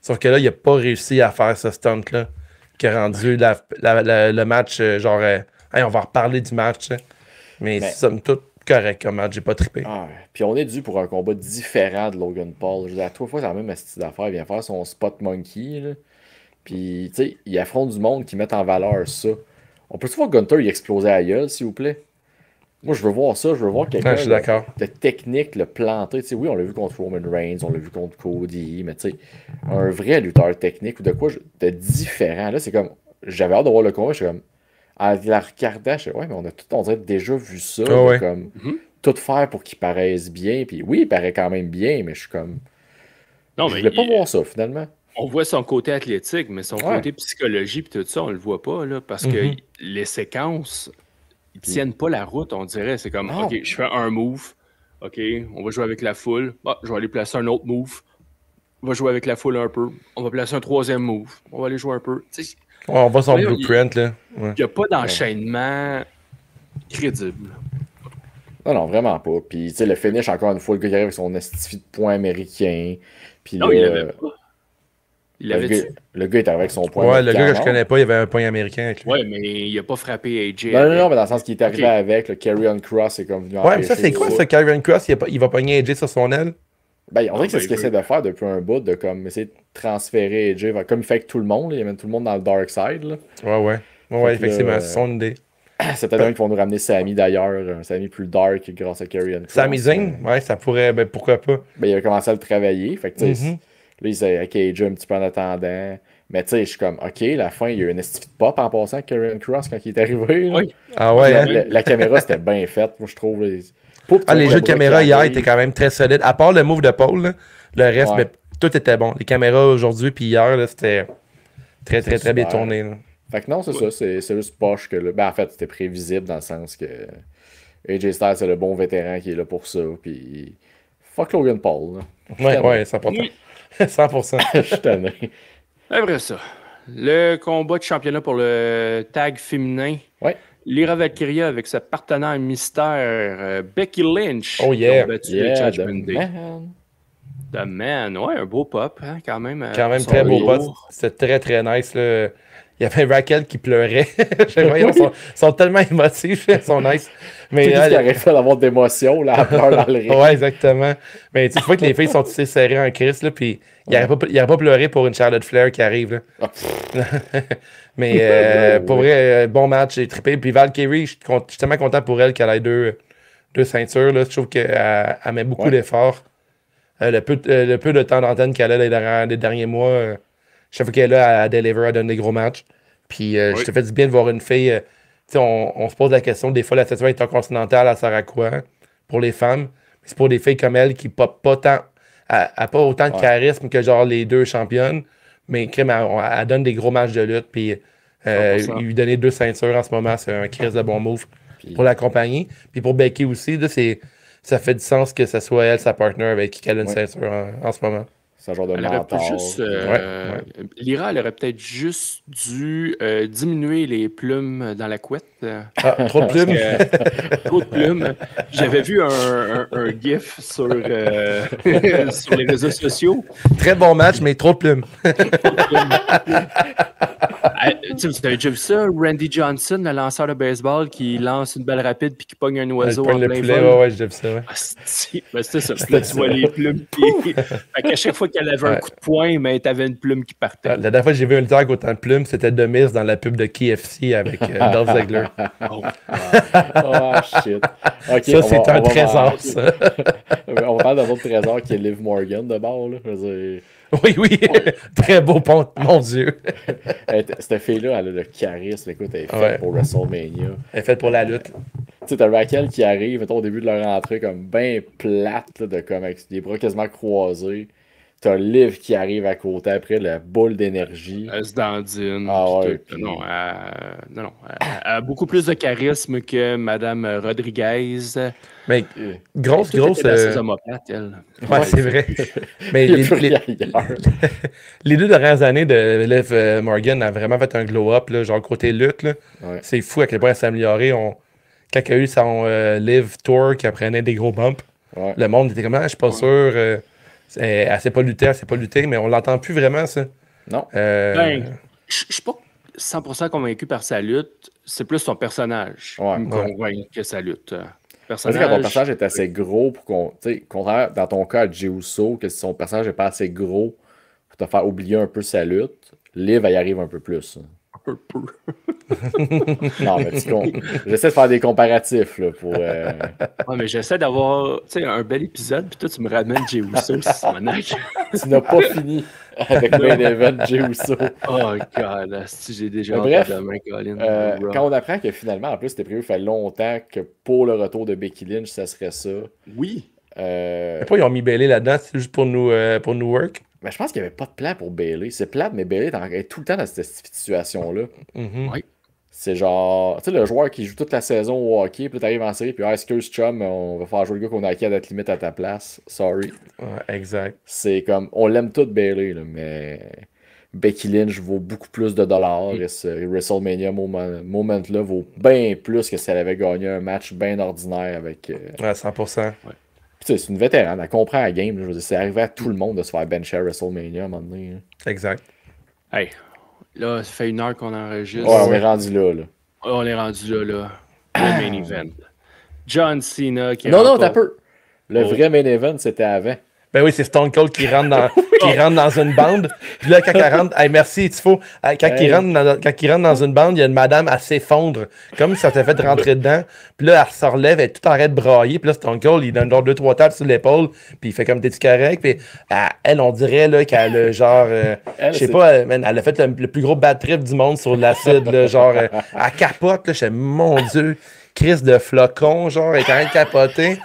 Sauf que là, il n'a pas réussi à faire ce stunt-là qui a rendu le match hey, on va reparler du match. Mais somme toute correct comme match, j'ai pas trippé. Puis on est dû pour un combat différent de Logan Paul. Je veux dire, à trois fois, c'est la même style d'affaires. Il vient faire son spot monkey. Là. Puis, tu sais, il affronte du monde qui met en valeur ça. On peut-tu voir Gunther y exploser à la gueule, s'il vous plaît? Moi, je veux voir ça. Je veux voir quelqu'un de technique le planter. Tu sais, oui, on l'a vu contre Roman Reigns, on l'a vu contre Cody, mais tu sais, un vrai lutteur technique ou de quoi de différent. Là, c'est comme, j'avais hâte de voir le combat. Je suis comme, en la regardant, je suis ouais, mais on a tout, on dirait, déjà vu ça. Comme, tout faire pour qu'il paraisse bien. Puis oui, il paraît quand même bien, mais je suis comme, je voulais pas voir ça, finalement. On voit son côté athlétique, mais son côté psychologie et tout ça, on le voit pas, là, parce que les séquences, ils tiennent pas la route, on dirait. C'est comme, OK, je fais un move, OK, on va jouer avec la foule, je vais aller placer un autre move, on va jouer avec la foule un peu, on va placer un troisième move, on va aller jouer un peu. On voit son blueprint, là. Il n'y a pas d'enchaînement crédible. Non, vraiment pas. Puis, tu sais, le finish, encore une fois, le gars qui arrive avec son estifi de poing américain. Puis non, il l'avait pas. Le gars est arrivé avec son point. Ouais, le gars que je connais pas, il avait un point américain avec lui. Ouais, mais il a pas frappé AJ. Non, mais dans le sens qu'il est arrivé avec le Carrion Cross, c'est comme venu. Ouais, mais ça, c'est quoi ce Carrion Cross? Il va pogner AJ sur son aile? Ben, on dirait que c'est ce qu'il essaie de faire depuis un bout, de comme essayer de transférer AJ, comme il fait avec tout le monde, il amène tout le monde dans le dark side. Là. Ouais, effectivement, c'est son idée. C'est peut-être un qui vont nous ramener Sami d'ailleurs, un Sami plus dark grâce à Carrion Cross. Sami Zayn, ouais, ça pourrait, ben pourquoi pas. Ben, il a commencé à le travailler, fait que tu sais. Là, il s'est avec AJ un petit peu en attendant. Mais tu sais, je suis comme, OK, la fin, il y a eu une estive de pop en passant avec Karrion Cross quand il est arrivé. Là. Oui. Ah ouais, la caméra, c'était bien faite, moi, je trouve. Les jeux de caméra hier étaient quand même très solides. À part le move de Paul, là, le reste, mais tout était bon. Les caméras aujourd'hui puis hier, là, c'était très, très, très bien tourné. Là. Fait que non, c'est ça. C'est juste poche que là. Ben, en fait, c'était prévisible dans le sens que AJ Styles, c'est le bon vétéran qui est là pour ça. Puis fuck Logan Paul. Là. Ouais, c'est important. 100%. Je suis tanné. Après ça, le combat de championnat pour le tag féminin. Ouais. Lyra Valkyria avec sa partenaire mystère Becky Lynch. Oh yeah. The Man. Ouais, un beau pop, hein, quand même. Quand même très beau pop. C'était très, très nice. Là. Il y avait Raquel qui pleurait. Ils sont tellement émotifs, ils sont nice. Mais tout ce qui aurait fait d'avoir d'émotion, là, à pleurer dans le ring. Ouais, exactement. Mais tu vois que les filles sont tissées serrées en crise, là, puis il n'aurait pas pleuré pour une Charlotte Flair qui arrive. Là. Mais pour vrai, bon match, j'ai trippé. Puis Valkyrie, je suis tellement content pour elle qu'elle ait deux ceintures. Là. Je trouve qu'elle met beaucoup d'efforts. Le peu de temps d'antenne qu'elle a les derniers mois, chaque fois qu'elle est là, elle deliver, elle donne des gros matchs. Puis je te fais du bien de voir une fille. On se pose la question, des fois, la situation intercontinentale, elle sert à quoi pour les femmes? C'est pour des filles comme elle qui popent pas tant. Elle n'a pas autant de charisme que genre les deux championnes, mais elle donne des gros matchs de lutte. Puis lui donner 2 ceintures en ce moment, c'est un crise de bon move pour la compagnie. Puis pour Becky aussi, là, ça fait du sens que ce soit elle, sa partner, avec qui elle a une ceinture en ce moment. C'est un genre de Elle aurait mentor. juste, Lyra, elle aurait peut-être juste dû diminuer les plumes dans la couette. Trop de plumes. Trop de plumes. J'avais vu un GIF sur, sur les réseaux sociaux. Très bon match, mais trop de plumes. Tu avais déjà vu ça? Randy Johnson, le lanceur de baseball, qui lance une balle rapide puis qui pogne un oiseau en plein poulet, vol. ouais, j'ai vu ça. Ouais. C'était ça. Là, tu vois les plumes. À chaque fois qu'elle avait un coup de poing, mais t'avais une plume qui partait. La dernière fois que j'ai vu un lutteur avec autant de plumes, c'était The Miz dans la pub de KFC avec Dolph Ziggler. Oh shit. Okay, ça, c'est un trésor, ça. On parle d'un autre trésor qui est Liv Morgan de bord. Là. Je veux dire... Oui. Très beau pont, mon Dieu. Cette fille-là, elle a le charisme. Écoute, elle est faite pour WrestleMania. Elle est faite pour la lutte. Tu sais, t'as Raquel qui arrive, mettons, au début de leur entrée, comme bien plate, là, comme avec des bras quasiment croisés. T'as Liv qui arrive à côté après, la boule d'énergie. Elle se dandine. Ah ouais. Non, elle a beaucoup plus de charisme que Madame Rodriguez. Mais grosse. Homoplate, elle. Ouais, c'est vrai. Mais les 2 dernières années de Liv Morgan a vraiment fait un glow-up, là, genre côté lutte. Là. Ouais. C'est fou à quel point elle s'est améliorée. Quand il y a eu son Liv Tour qui apprenait des gros bumps, le monde était comme je suis pas sûr. Elle sait pas lutter, mais on l'entend plus vraiment, ça. Non. Je suis pas 100% convaincu par sa lutte. C'est plus son personnage qui me convainc que sa lutte. Quand ton personnage est assez gros pour qu'on... Tu sais, contraire dans ton cas à Jey Uso, que si son personnage n'est pas assez gros pour te faire oublier un peu sa lutte, Liv, elle y arrive un peu plus. Un peu. Non, mais j'essaie de faire des comparatifs là, pour... Ouais, mais j'essaie d'avoir un bel épisode, puis toi, tu me ramènes Jey Uso, Simonac. Tu n'as pas fini avec Main Event Jey Uso. Oh, God, j'ai déjà bref, demain, Colin. quand on apprend que finalement, en plus, c'était prévu, il fait longtemps que pour le retour de Becky Lynch, ça serait ça. Oui. Pourquoi ils ont mis Bayley là-dedans? C'est juste pour nous work? Mais je pense qu'il n'y avait pas de plan pour Bayley. C'est plate, mais Bayley est tout le temps dans cette situation-là. Oui. C'est genre, tu sais, le joueur qui joue toute la saison au hockey, puis tu arrives en série, puis excuse chum, on va faire jouer le gars qu'on a acquis à date limite à ta place. Sorry. Ouais, exact. C'est comme, on l'aime tout Bayley, là, mais Becky Lynch vaut beaucoup plus de dollars. Et ce WrestleMania moment-là vaut bien plus que si elle avait gagné un match bien ordinaire avec. 100%. Ouais. C'est une vétérane, elle comprend la game. Je veux dire, c'est arrivé à tout le monde de se faire bencher à WrestleMania à un moment donné. Exact. Hey, là, ça fait 1 heure qu'on enregistre. Ouais, on est rendu là. On est rendu là. Le main event. John Cena qui Non, t'as peu. Le vrai main event, c'était avant. Ben oui, c'est Stone Cold qui rentre dans une bande. Puis là, quand il rentre, hey, merci, Tifo. Quand il rentre dans une bande, il y a une madame à s'effondre. Comme si ça t'avait fait rentrer dedans. Puis là, elle se relève, elle tout arrête de brailler. Puis là, Stone Cold, il donne genre 2-3 tapes sur l'épaule. Puis il fait comme t'es-tu correct? Puis elle, on dirait là, qu'elle a genre. Je sais pas, elle a fait le plus gros bad trip du monde sur l'acide. Genre, elle capote. Là, je sais, mon Dieu. Crise de flocon, genre, elle est en train de capoter.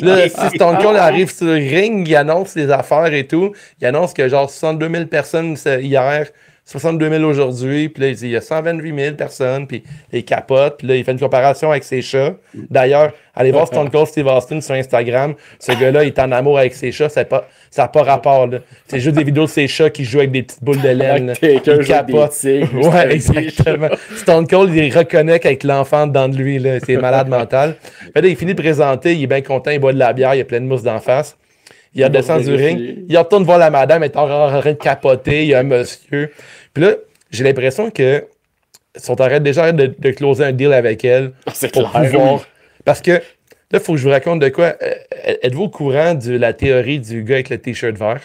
Là, si Stone Cold arrive sur le ring, il annonce les affaires et tout. Il annonce que genre 62 000 personnes hier, 62 000 aujourd'hui. Puis là, il dit il y a 128 000 personnes. Puis il capote. Puis là, il fait une comparaison avec ses chats. D'ailleurs, allez voir Stone Cold Steve Austin sur Instagram. Ce gars-là, il est en amour avec ses chats. Ça n'a pas rapport. Là. C'est juste des vidéos de ses chats qui jouent avec des petites boules de laine. Il capote. Ouais, exactement. Stone Cold, il reconnaît qu'avec l'enfant dedans de lui, là, c'est malade mental. Fait là, il finit de présenter. Il est bien content. Il boit de la bière. Il y a plein de mousse d'en face. Il redescend du ring. Il retourne voir la madame. Elle est en train de capoter. Il y a un monsieur. Puis là, j'ai l'impression que sont déjà de closer un deal avec elle. C'est pour clair, pouvoir. Oui. Parce que là, il faut que je vous raconte de quoi. Êtes-vous au courant de la théorie du gars avec le t-shirt vert?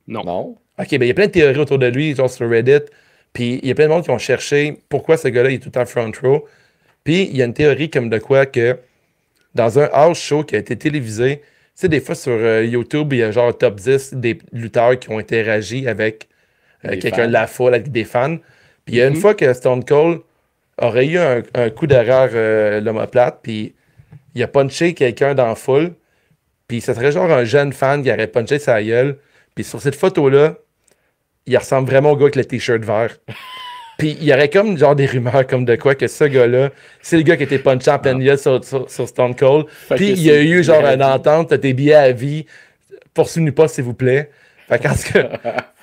Non. OK, ben il y a plein de théories autour de lui, genre sur Reddit. Puis il y a plein de monde qui ont cherché pourquoi ce gars-là est tout en front row. Puis il y a une théorie comme de quoi que dans un house show qui a été télévisé, tu sais, des fois sur YouTube, il y a genre top 10 des lutteurs qui ont interagi avec quelqu'un de la foule, avec des fans. Puis il y a une fois que Stone Cold aurait eu un coup d'erreur l'omoplate, puis il a punché quelqu'un dans la foule, puis ce serait genre un jeune fan qui aurait punché sa gueule. Puis sur cette photo-là, il ressemble vraiment au gars avec le t-shirt vert. Puis il y aurait comme genre des rumeurs comme de quoi que ce gars-là, c'est le gars qui était punché en pleine gueule sur Stone Cold. Puis il y a eu genre une entente, t'as tes billets à vie, poursuivez-nous pas s'il vous plaît. Fait que,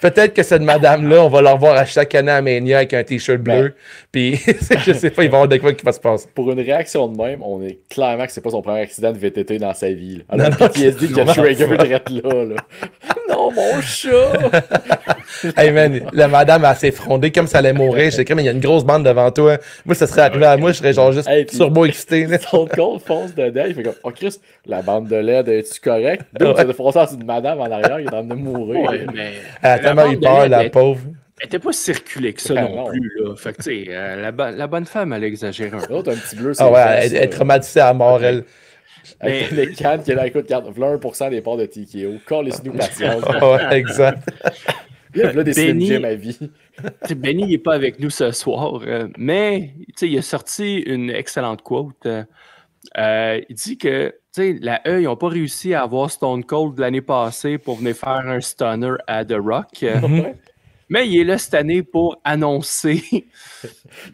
peut-être que cette madame-là, on va la revoir à chaque année à Mania avec un t-shirt bleu. Puis, je sais pas, il va y avoir de quoi qui va se passer. Pour une réaction de même, on est clairement que c'est pas son premier accident de VTT dans sa vie. Là. Alors, PTSD qui a trigger direct là. Non, mon chat! Hey man, la madame, elle s'est frondée comme ça allait mourir. J'étais comme, il y a une grosse bande devant toi. Moi, ça serait arrivé à moi, je serais genre juste turbo excité. Son compte fonce dedans, il fait comme, oh Christ, la bande de LED, es-tu correct? Donc, tu as foncé sur une madame en arrière, il est en train de mourir. Ouais, mais elle a tellement eu peur, la pauvre. Elle était pas circulée que ça non plus, là. Fait que, tu sais, la bonne femme, elle exagère un peu. L'autre, un petit bleu, ah ouais, elle est traumatisée à mort, elle. Avec les cannes qui est là, écoute, 1% des parts de TKO. Call-les-nous patience. Ouais, exact. Là, des Slim Jim à vie. Benny n'est pas avec nous ce soir, mais il a sorti une excellente quote. Il dit que la E, ils n'ont pas réussi à avoir Stone Cold l'année passée pour venir faire un stunner à The Rock. Mais il est là cette année pour annoncer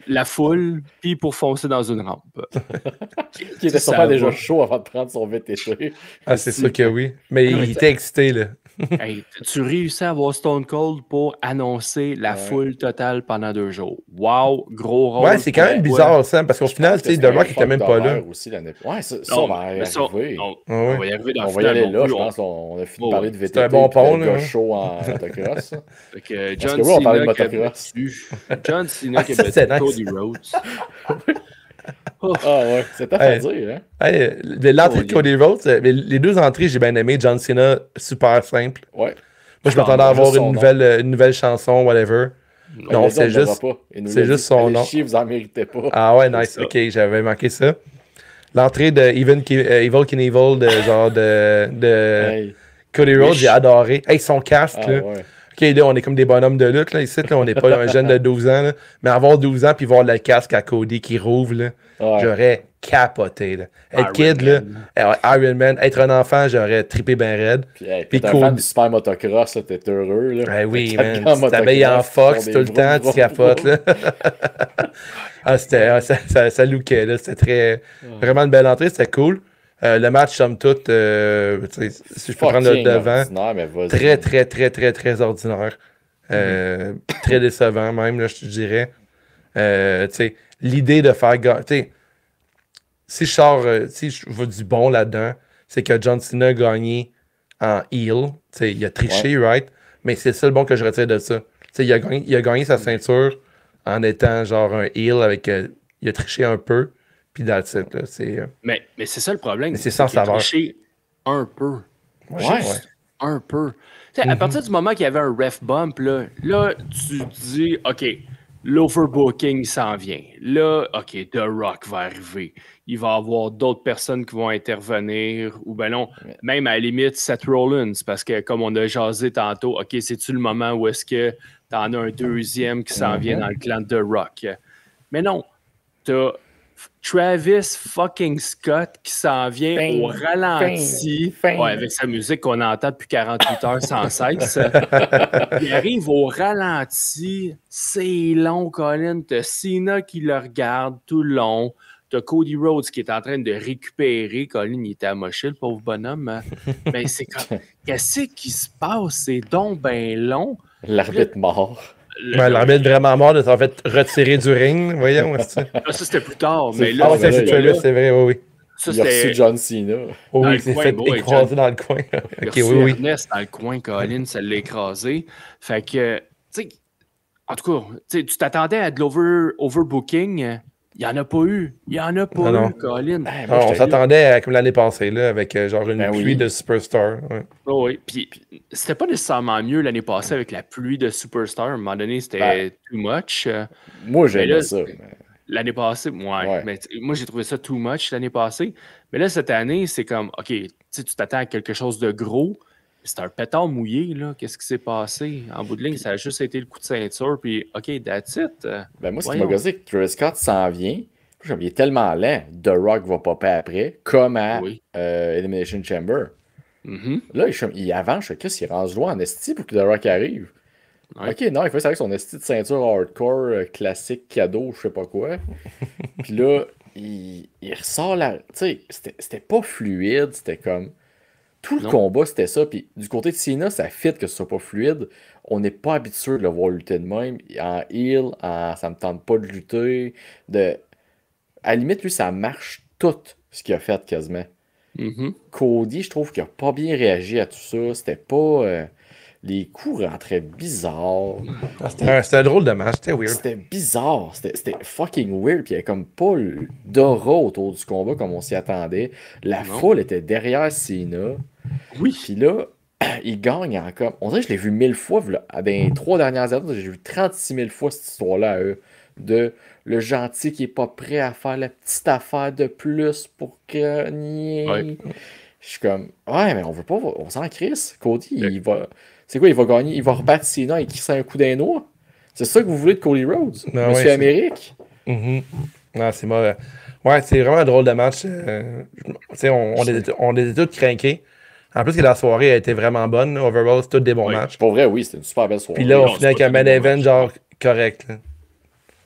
la foule puis pour foncer dans une rampe. Qui était sûrement déjà chaud avant de prendre son VTT. Ah, c'est sûr que oui. Mais il était excité, là. Hey, tu réussis à avoir Stone Cold pour annoncer la foule totale pendant 2 jours. Wow, gros rôle. Ouais, c'est quand même bizarre ça, parce qu'au final, tu sais, The Rock était même pas là. Aussi, ouais, ça on va y arriver. On va y arriver dans on va y aller là, je pense. On a fini de parler de VTT. C'est un bon pont, là. Chaud en motocross. John Cena John Cena qui a battu Cody Rhodes. Ah ouais, c'est pas à dire. Hein? L'entrée de Cody Rhodes, les 2 entrées, j'ai bien aimé. John Cena, super simple. Ouais. Moi, je m'attendais à avoir une nouvelle chanson, whatever. Non, c'est juste son nom. Vous en méritez pas. Ah ouais, nice. Ok, j'avais manqué ça. L'entrée de Evil Knievel, de Cody Rhodes, j'ai adoré. Hey, son casque, là. Ouais. OK, là, on est comme des bonhommes de lutte, là, ici. Là, on n'est pas un jeune de 12 ans. Là. Mais avoir 12 ans puis voir le casque à Cody qui rouvre, là, j'aurais capoté. Là. Être kid, là, Iron Man, être un enfant, j'aurais trippé bien raide. Puis t'es un fan du super motocross, t'es heureux. Là. Ben oui, man. Tu t'habilles en Fox tout le temps, tu capotes. Là. Ça lookait. Là. C'était vraiment une belle entrée, c'était cool. Le match, somme toute, si je peux prendre le devant, très ordinaire. Très décevant même, là, je te dirais. L'idée de faire... Si je veux du bon là-dedans, c'est que John Cena a gagné en heel. Il a triché, right? Mais c'est ça le bon que je retire de ça. Il a gagné sa ceinture en étant genre un heel avec... il a triché un peu. Puis that's it, là, mais c'est ça le problème. C'est sans savoir. Triché un peu. Juste un peu. À partir du moment qu'il y avait un ref bump, là tu te dis, OK, l'overbooking s'en vient. Là, OK, The Rock va arriver. Il va y avoir d'autres personnes qui vont intervenir. Ou ben non, même à la limite, Seth Rollins. Parce que comme on a jasé tantôt, OK, c'est-tu le moment où est-ce que t'en as un deuxième qui s'en vient dans le clan de The Rock? Mais non, t'as Travis fucking Scott qui s'en vient au ralenti avec sa musique qu'on entend depuis 48 heures sans cesse. Il arrive au ralenti, c'est long, Colin. T'as Cena qui le regarde tout le long. T'as Cody Rhodes qui est en train de récupérer. Colin, il était amoché, le pauvre bonhomme. Mais c'est comme, qu'est-ce qui se passe? C'est donc ben long. L'arbitre mort. L'arbitre vraiment mort de s'en fait retirer du ring, voyons. Ça, c'était plus tard. Mais là, c'est vrai, oui. Ça, il a reçu John Cena. Oui, il s'est fait écraser dans le coin. Il a reçu Ernest dans le coin, Colin, ça l'a écrasé. Fait que, tu sais, en tout cas, tu t'attendais à de l'overbooking. Il n'y en a pas eu. Il n'y en a pas eu, Colin. On s'attendait à comme l'année passée, là, avec genre une pluie de Superstar. Ouais. Oui, puis c'était pas nécessairement mieux l'année passée avec la pluie de Superstar. À un moment donné, c'était too much. Moi, j'aimais ça. L'année passée, mais moi, j'ai trouvé ça too much l'année passée. Mais là, cette année, c'est comme, OK, tu t'attends à quelque chose de gros. C'est un pétard mouillé, là. Qu'est-ce qui s'est passé? En bout de ligne, ça a juste été le coup de ceinture, puis OK, that's it. Moi, ce qui m'a gazé, que Travis Scott s'en vient. Il est tellement lent. The Rock va popper après, comme à Elimination Chamber. Là, il avance, je sais pas s'il est rendu loin en esti pour que The Rock arrive. Ouais. OK, non, il fait ça avec son esti de ceinture hardcore, classique, cadeau, je sais pas quoi. Puis là, il ressort là. Tu sais, c'était pas fluide, c'était comme... Tout le combat, c'était ça. Puis du côté de Cena, ça fit que ce soit pas fluide. On n'est pas habitué de le voir lutter de même. En heel, ça me tente pas de lutter. À la limite, lui, ça marche tout ce qu'il a fait quasiment. Cody, je trouve qu'il a pas bien réagi à tout ça. C'était pas. Les coups rentraient bizarres. C'était un drôle de match, c'était weird. C'était bizarre. C'était fucking weird. Puis il n'y avait comme pas d'aura autour du combat comme on s'y attendait. La foule était derrière Cena. Oui. Puis là, il gagne encore. On dirait que je l'ai vu 1000 fois. Dans les 3 dernières années, j'ai vu 36 000 fois cette histoire-là à eux. De le gentil qui est pas prêt à faire la petite affaire de plus pour gagner. Ouais. Je suis comme, ouais, mais on veut pas, on s'en crisse. Cody, il va. C'est quoi, il va gagner, il va rebattre Cena et qui c'est un coup d'un noix. C'est ça que vous voulez de Cody Rhodes, Monsieur Amérique. Non, c'est mauvais. Ouais, c'est vraiment un drôle de match. On était tous craqués. En plus que la soirée a été vraiment bonne. Overall, c'est tous des bons matchs. Pour vrai, oui, c'était une super belle soirée. Puis là, on finit avec un main event genre correct. Là.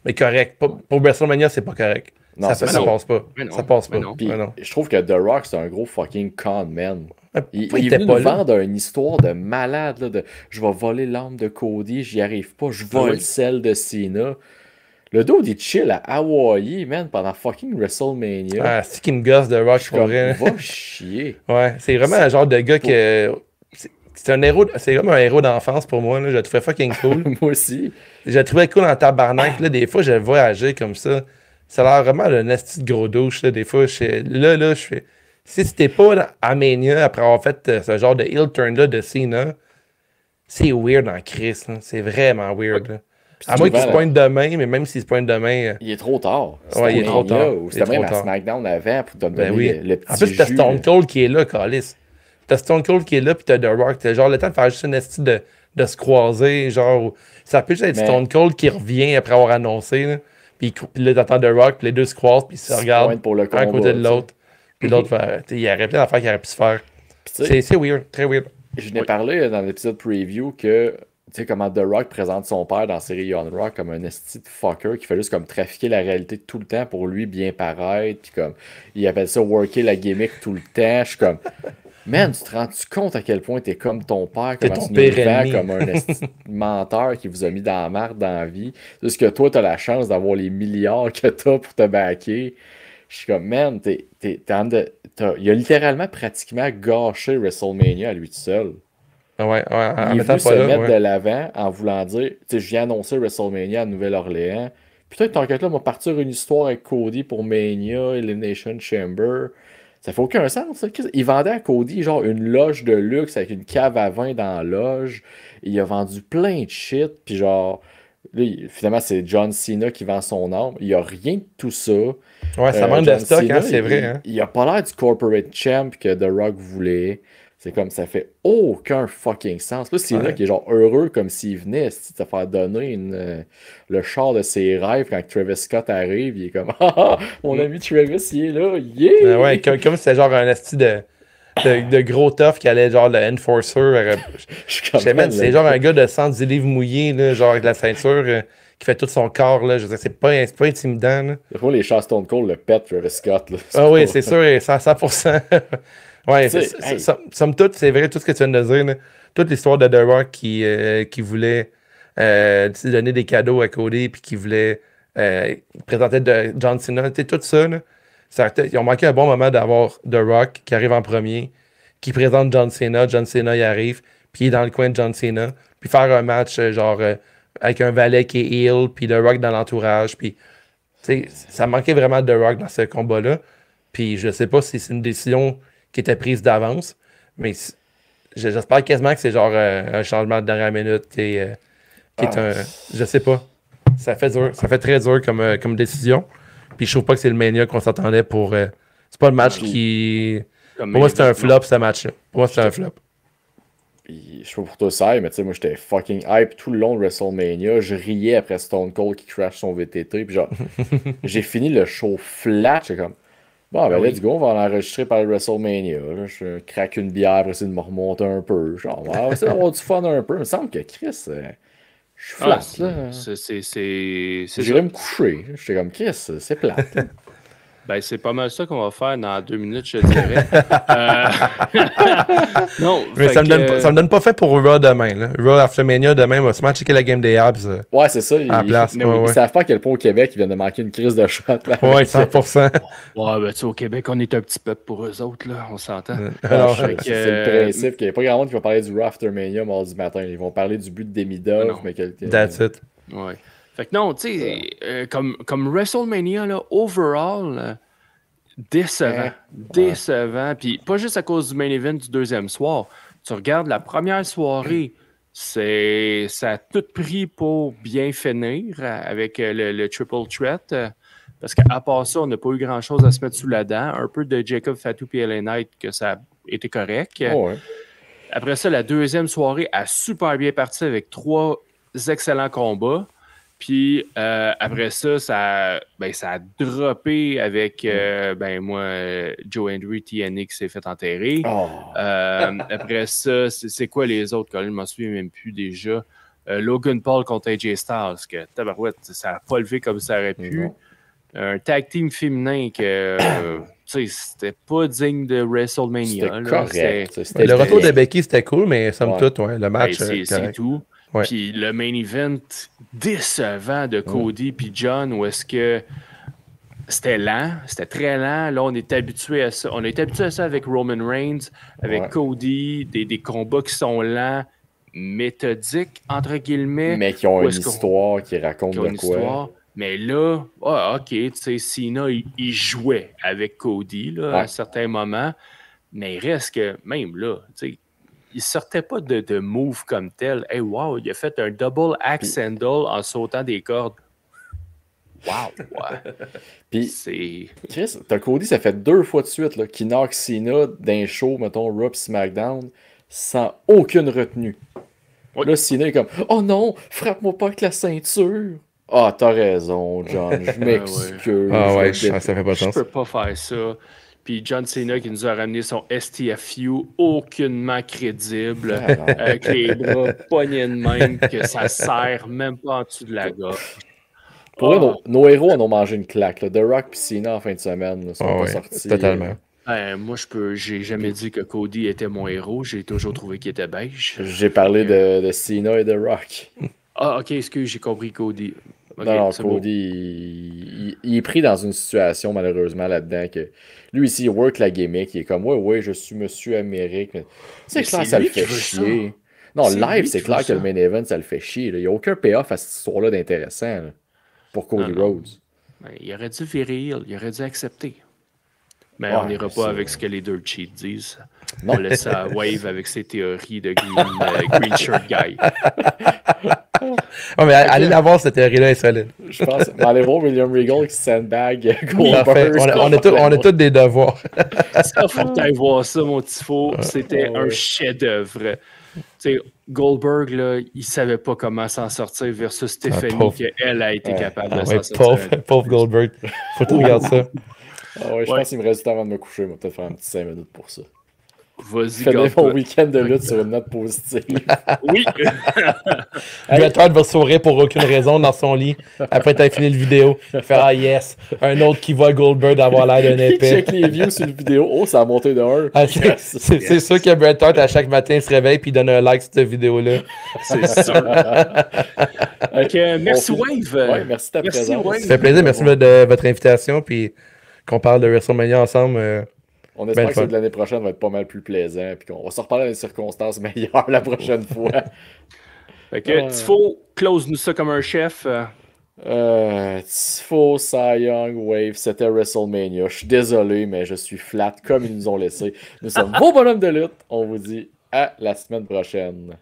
Mais correct. Pour WrestleMania, c'est pas correct. Non, ça passe pas. Ça passe pas. Puis, je trouve que The Rock, c'est un gros fucking con man. Il est était venu pas nous vendre une histoire de malade, là, de je vais voler l'âme de Cody, j'y arrive pas, je vole celle de Cena. Le dude, il chill à Hawaii, man, pendant fucking WrestleMania. Ah, c'est qu'il me gosse The Rock, pour rien. Va chier. Ouais, c'est vraiment un genre de gars que. C'est un héros, c'est comme un héros d'enfance pour moi, là. Je le trouvais fucking cool. Moi aussi. Je le trouvais cool en tabarnak. Là, des fois, je le vois agir comme ça. Ça a l'air vraiment d'un esti de gros douche. Là. Des fois, je fais. Si c'était pas à Mania, après avoir fait ce genre de heel turn-là de Cena, c'est weird en Chris. C'est vraiment weird. Là. À moins qu'il se pointe demain, mais même s'il se pointe demain. Il est trop tard. Ouais, il est trop tard. C'était même à SmackDown avant pour te donner le petit. En plus, t'as Stone Cold qui est là, Callis. T'as Stone Cold qui est là, puis t'as The Rock. T'as genre le temps de faire juste une esti de se croiser. Genre, ça peut juste être Stone Cold qui revient après avoir annoncé. Là. Puis là, t'attends The Rock, puis les deux se croisent, puis ils se regardent un à côté de l'autre. Puis l'autre, il y aurait plein d'affaires qu'il aurait pu se faire. C'est weird, très weird. Je n'ai parlé dans l'épisode preview que, tu sais, comment The Rock présente son père dans la série Young Rock comme un esti de fucker qui fait juste comme trafiquer la réalité tout le temps pour lui bien paraître. Puis comme, il appelle ça worker la gimmick tout le temps. Je suis comme, man, tu te rends-tu compte à quel point t'es comme ton père, comment tu nous vends comme un esti menteur qui vous a mis dans la marde dans la vie. C'est juste que toi, t'as la chance d'avoir les milliards que t'as pour te backer. Je suis comme, man, il a littéralement pratiquement gâché WrestleMania à lui tout seul. Ouais, il veut se mettre de l'avant en voulant dire, tu sais, je viens annoncer WrestleMania à Nouvelle-Orléans. Peut-être tant que là, on va partir une histoire avec Cody pour Mania, Elimination Chamber. Ça fait aucun sens. Ça. Il vendait à Cody genre une loge de luxe avec une cave à vin dans la loge. Il a vendu plein de shit. Puis genre, là, finalement, c'est John Cena qui vend son âme. Il n'y a rien de tout ça. Ouais, ça manque de stock, hein, c'est vrai. Hein? Il a pas l'air du corporate champ que The Rock voulait. C'est comme, ça fait aucun fucking sens. Là, Cena qui est genre heureux comme s'il venait de se faire donner le char de ses rêves quand Travis Scott arrive. Il est comme, ah, mon ami Travis, il est là, yeah! Ouais, comme c'était genre un esti de gros tough qui allait genre le enforcer. C'est genre un gars de 110 livres mouillés, là, genre avec la ceinture. Qui fait tout son corps, là. Je veux dire, c'est pas intimidant, là. Des fois, les chars Stone Cold le pètent, Travis Scott, là. Ah oui, c'est sûr, 100%. Ouais, somme toute, c'est vrai, tout ce que tu viens de dire, là. Toute l'histoire de The Rock qui voulait donner des cadeaux à Cody, puis qui voulait présenter John Cena, tout ça, là. Ils ont manqué un bon moment d'avoir The Rock qui arrive en premier, qui présente John Cena y arrive, puis il est dans le coin de John Cena, puis faire un match, genre... avec un valet qui est heel, puis The Rock dans l'entourage, puis ça manquait vraiment de The Rock dans ce combat-là, puis je sais pas si c'est une décision qui était prise d'avance, mais j'espère quasiment que c'est genre un changement de dernière minute qui est un... Je sais pas. Ça fait très dur comme décision, puis je trouve pas que c'est le Mania qu'on s'attendait pour... c'est pas le match qui... Pour moi, c'était un flop, ce match-là. Pour moi, c'était un flop. Je sais pas pour toi ça, mais tu sais, moi j'étais fucking hype tout le long de WrestleMania. Je riais après Stone Cold qui crash son VTT. Puis genre, j'ai fini le show flat. J'étais comme, bon, ben let's go, on va l'enregistrer par le WrestleMania. Là, je craque une bière pour essayer de me remonter un peu. Genre, on va essayer d'avoir du fun un peu. Il me semble que Chris, je suis flat. J'irais me coucher. J'étais comme, Chris, c'est plate. Ben, c'est pas mal ça qu'on va faire dans 2 minutes, je dirais. Non, mais ça me donne pas fait pour Raw demain. Là. Raw After Mania demain, on va sûrement checker la game des Habs. Ouais, c'est ça. Ils savent pas à quel point au Québec, ils viennent de manquer une crise de shot. Là. Ouais, 100%. Ouais, ben, tu sais, au Québec, on est un petit peuple pour eux autres, là, on s'entend. C'est le principe qu'il n'y a pas grand monde qui va parler du Raw After Mania mardi matin. Ils vont parler du but de Demidov, mais quelqu'un. That's it. Ouais. Fait que non, tu sais, comme WrestleMania, là, overall, décevant. Décevant. Puis pas juste à cause du main event du deuxième soir. Tu regardes la première soirée, ça a tout pris pour bien finir avec le triple threat. Parce qu'à part ça, on n'a pas eu grand-chose à se mettre sous la dent. Un peu de Jacob Fatu et LA Knight, que ça a été correct. Après ça, la deuxième soirée a super bien parti avec 3 excellents combats. Puis après ça, ça a droppé avec Joe Hendry, TNA qui s'est fait enterrer. Après ça, c'est quoi les autres? Je ne m'en souviens même plus déjà. Logan Paul contre AJ Styles, que tabarouette, ça n'a pas levé comme ça aurait pu. Un tag team féminin que c'était pas digne de WrestleMania. C'était correct. Le retour de Becky, c'était cool, mais somme toute, le match. C'est tout. Ouais. Puis le main event décevant de Cody puis John, où est-ce que c'était lent, c'était très lent. Là, on est habitué à ça. On est habitué à ça avec Roman Reigns, avec Cody, des combats qui sont lents, méthodiques, entre guillemets. Mais qui ont une histoire, qui racontent de quoi. Histoire. Mais là, OK, tu sais, Cena, il jouait avec Cody là, à un certain moment. Mais il reste que, même là, tu sais, il sortait pas de move comme tel. Hey, wow, il a fait un double axe handle en sautant des cordes. Wow, Puis, Chris, t'as Cody, ça fait 2 fois de suite là, qu'il knock Cena d'un show, mettons, Raw et SmackDown, sans aucune retenue. Oui. Là, Cena est comme, oh non, frappe-moi pas avec la ceinture. Ah, t'as raison, John, je m'excuse. Ça fait pas de sens. Je peux pas faire ça. Puis John Cena qui nous a ramené son STFU aucunement crédible, avec les bras poignés de même, que ça serre même pas en dessous de la gorge. Pour eux, nos héros en ont mangé une claque. Là. The Rock et Cena en fin de semaine ne sont pas sortis. Totalement. Moi, j'ai jamais dit que Cody était mon héros. J'ai toujours trouvé qu'il était beige. J'ai parlé de Cena et de Rock. Ah, ok, excuse, j'ai compris Cody. Okay, non, Cody, il est pris dans une situation, malheureusement, là-dedans, que lui, ici, il work la gimmick. Il est comme, ouais, je suis Monsieur Amérique. Mais c'est clair, ça le fait chier. Non, live, c'est clair que le main event, ça le fait chier. Il n'y a aucun payoff à cette histoire-là d'intéressant là, pour Cody Rhodes. Ben, il aurait dû virer, il aurait dû accepter. Mais on n'ira pas avec ce que les Dirt Sheets disent. On laisse ça Wave avec ses théories de Green Shirt Guy. Mais allez la voir, cette théorie-là est solide. Je pense. Allez voir William Regal qui sandbag Goldberg. On a tous des devoirs. Ça, faut que tu ailles voir ça, mon petit faux. C'était un chef-d'œuvre. Goldberg, là, il savait pas comment s'en sortir versus Stephanie, qu'elle a été capable de s'en sortir. Pauvre Goldberg. Faut que tu regardes ça. Je pense qu'il me reste du temps avant de me coucher. Je vais peut-être faire un petit 5 minutes pour ça. Vas-y, Fais mon week-end de lutte sur une note positive. Oui! Bret Hart va sourire pour aucune raison dans son lit. Après, t'as fini le vidéo. Il fait « Ah yes! » Un autre qui voit Goldberg avoir l'air d'un épais. Il check les views sur le vidéo. Oh, ça a monté de 1. C'est sûr que Bret Hart, à chaque matin, il se réveille et il donne un like sur cette vidéo-là. C'est sûr. OK, merci Wave. Ouais, merci de ta présence. Ça fait plaisir. Merci de votre invitation. Puis qu'on parle de WrestleMania ensemble. On espère que l'année prochaine va être pas mal plus plaisant. Puis qu'on va se reparler dans des circonstances meilleures la prochaine fois. Fait que Tifo, close-nous ça comme un chef. Tifo, Cy Young, Wave, c'était WrestleMania. Je suis désolé, mais je suis flat comme ils nous ont laissé. Nous sommes vos bonhommes de lutte. On vous dit à la semaine prochaine.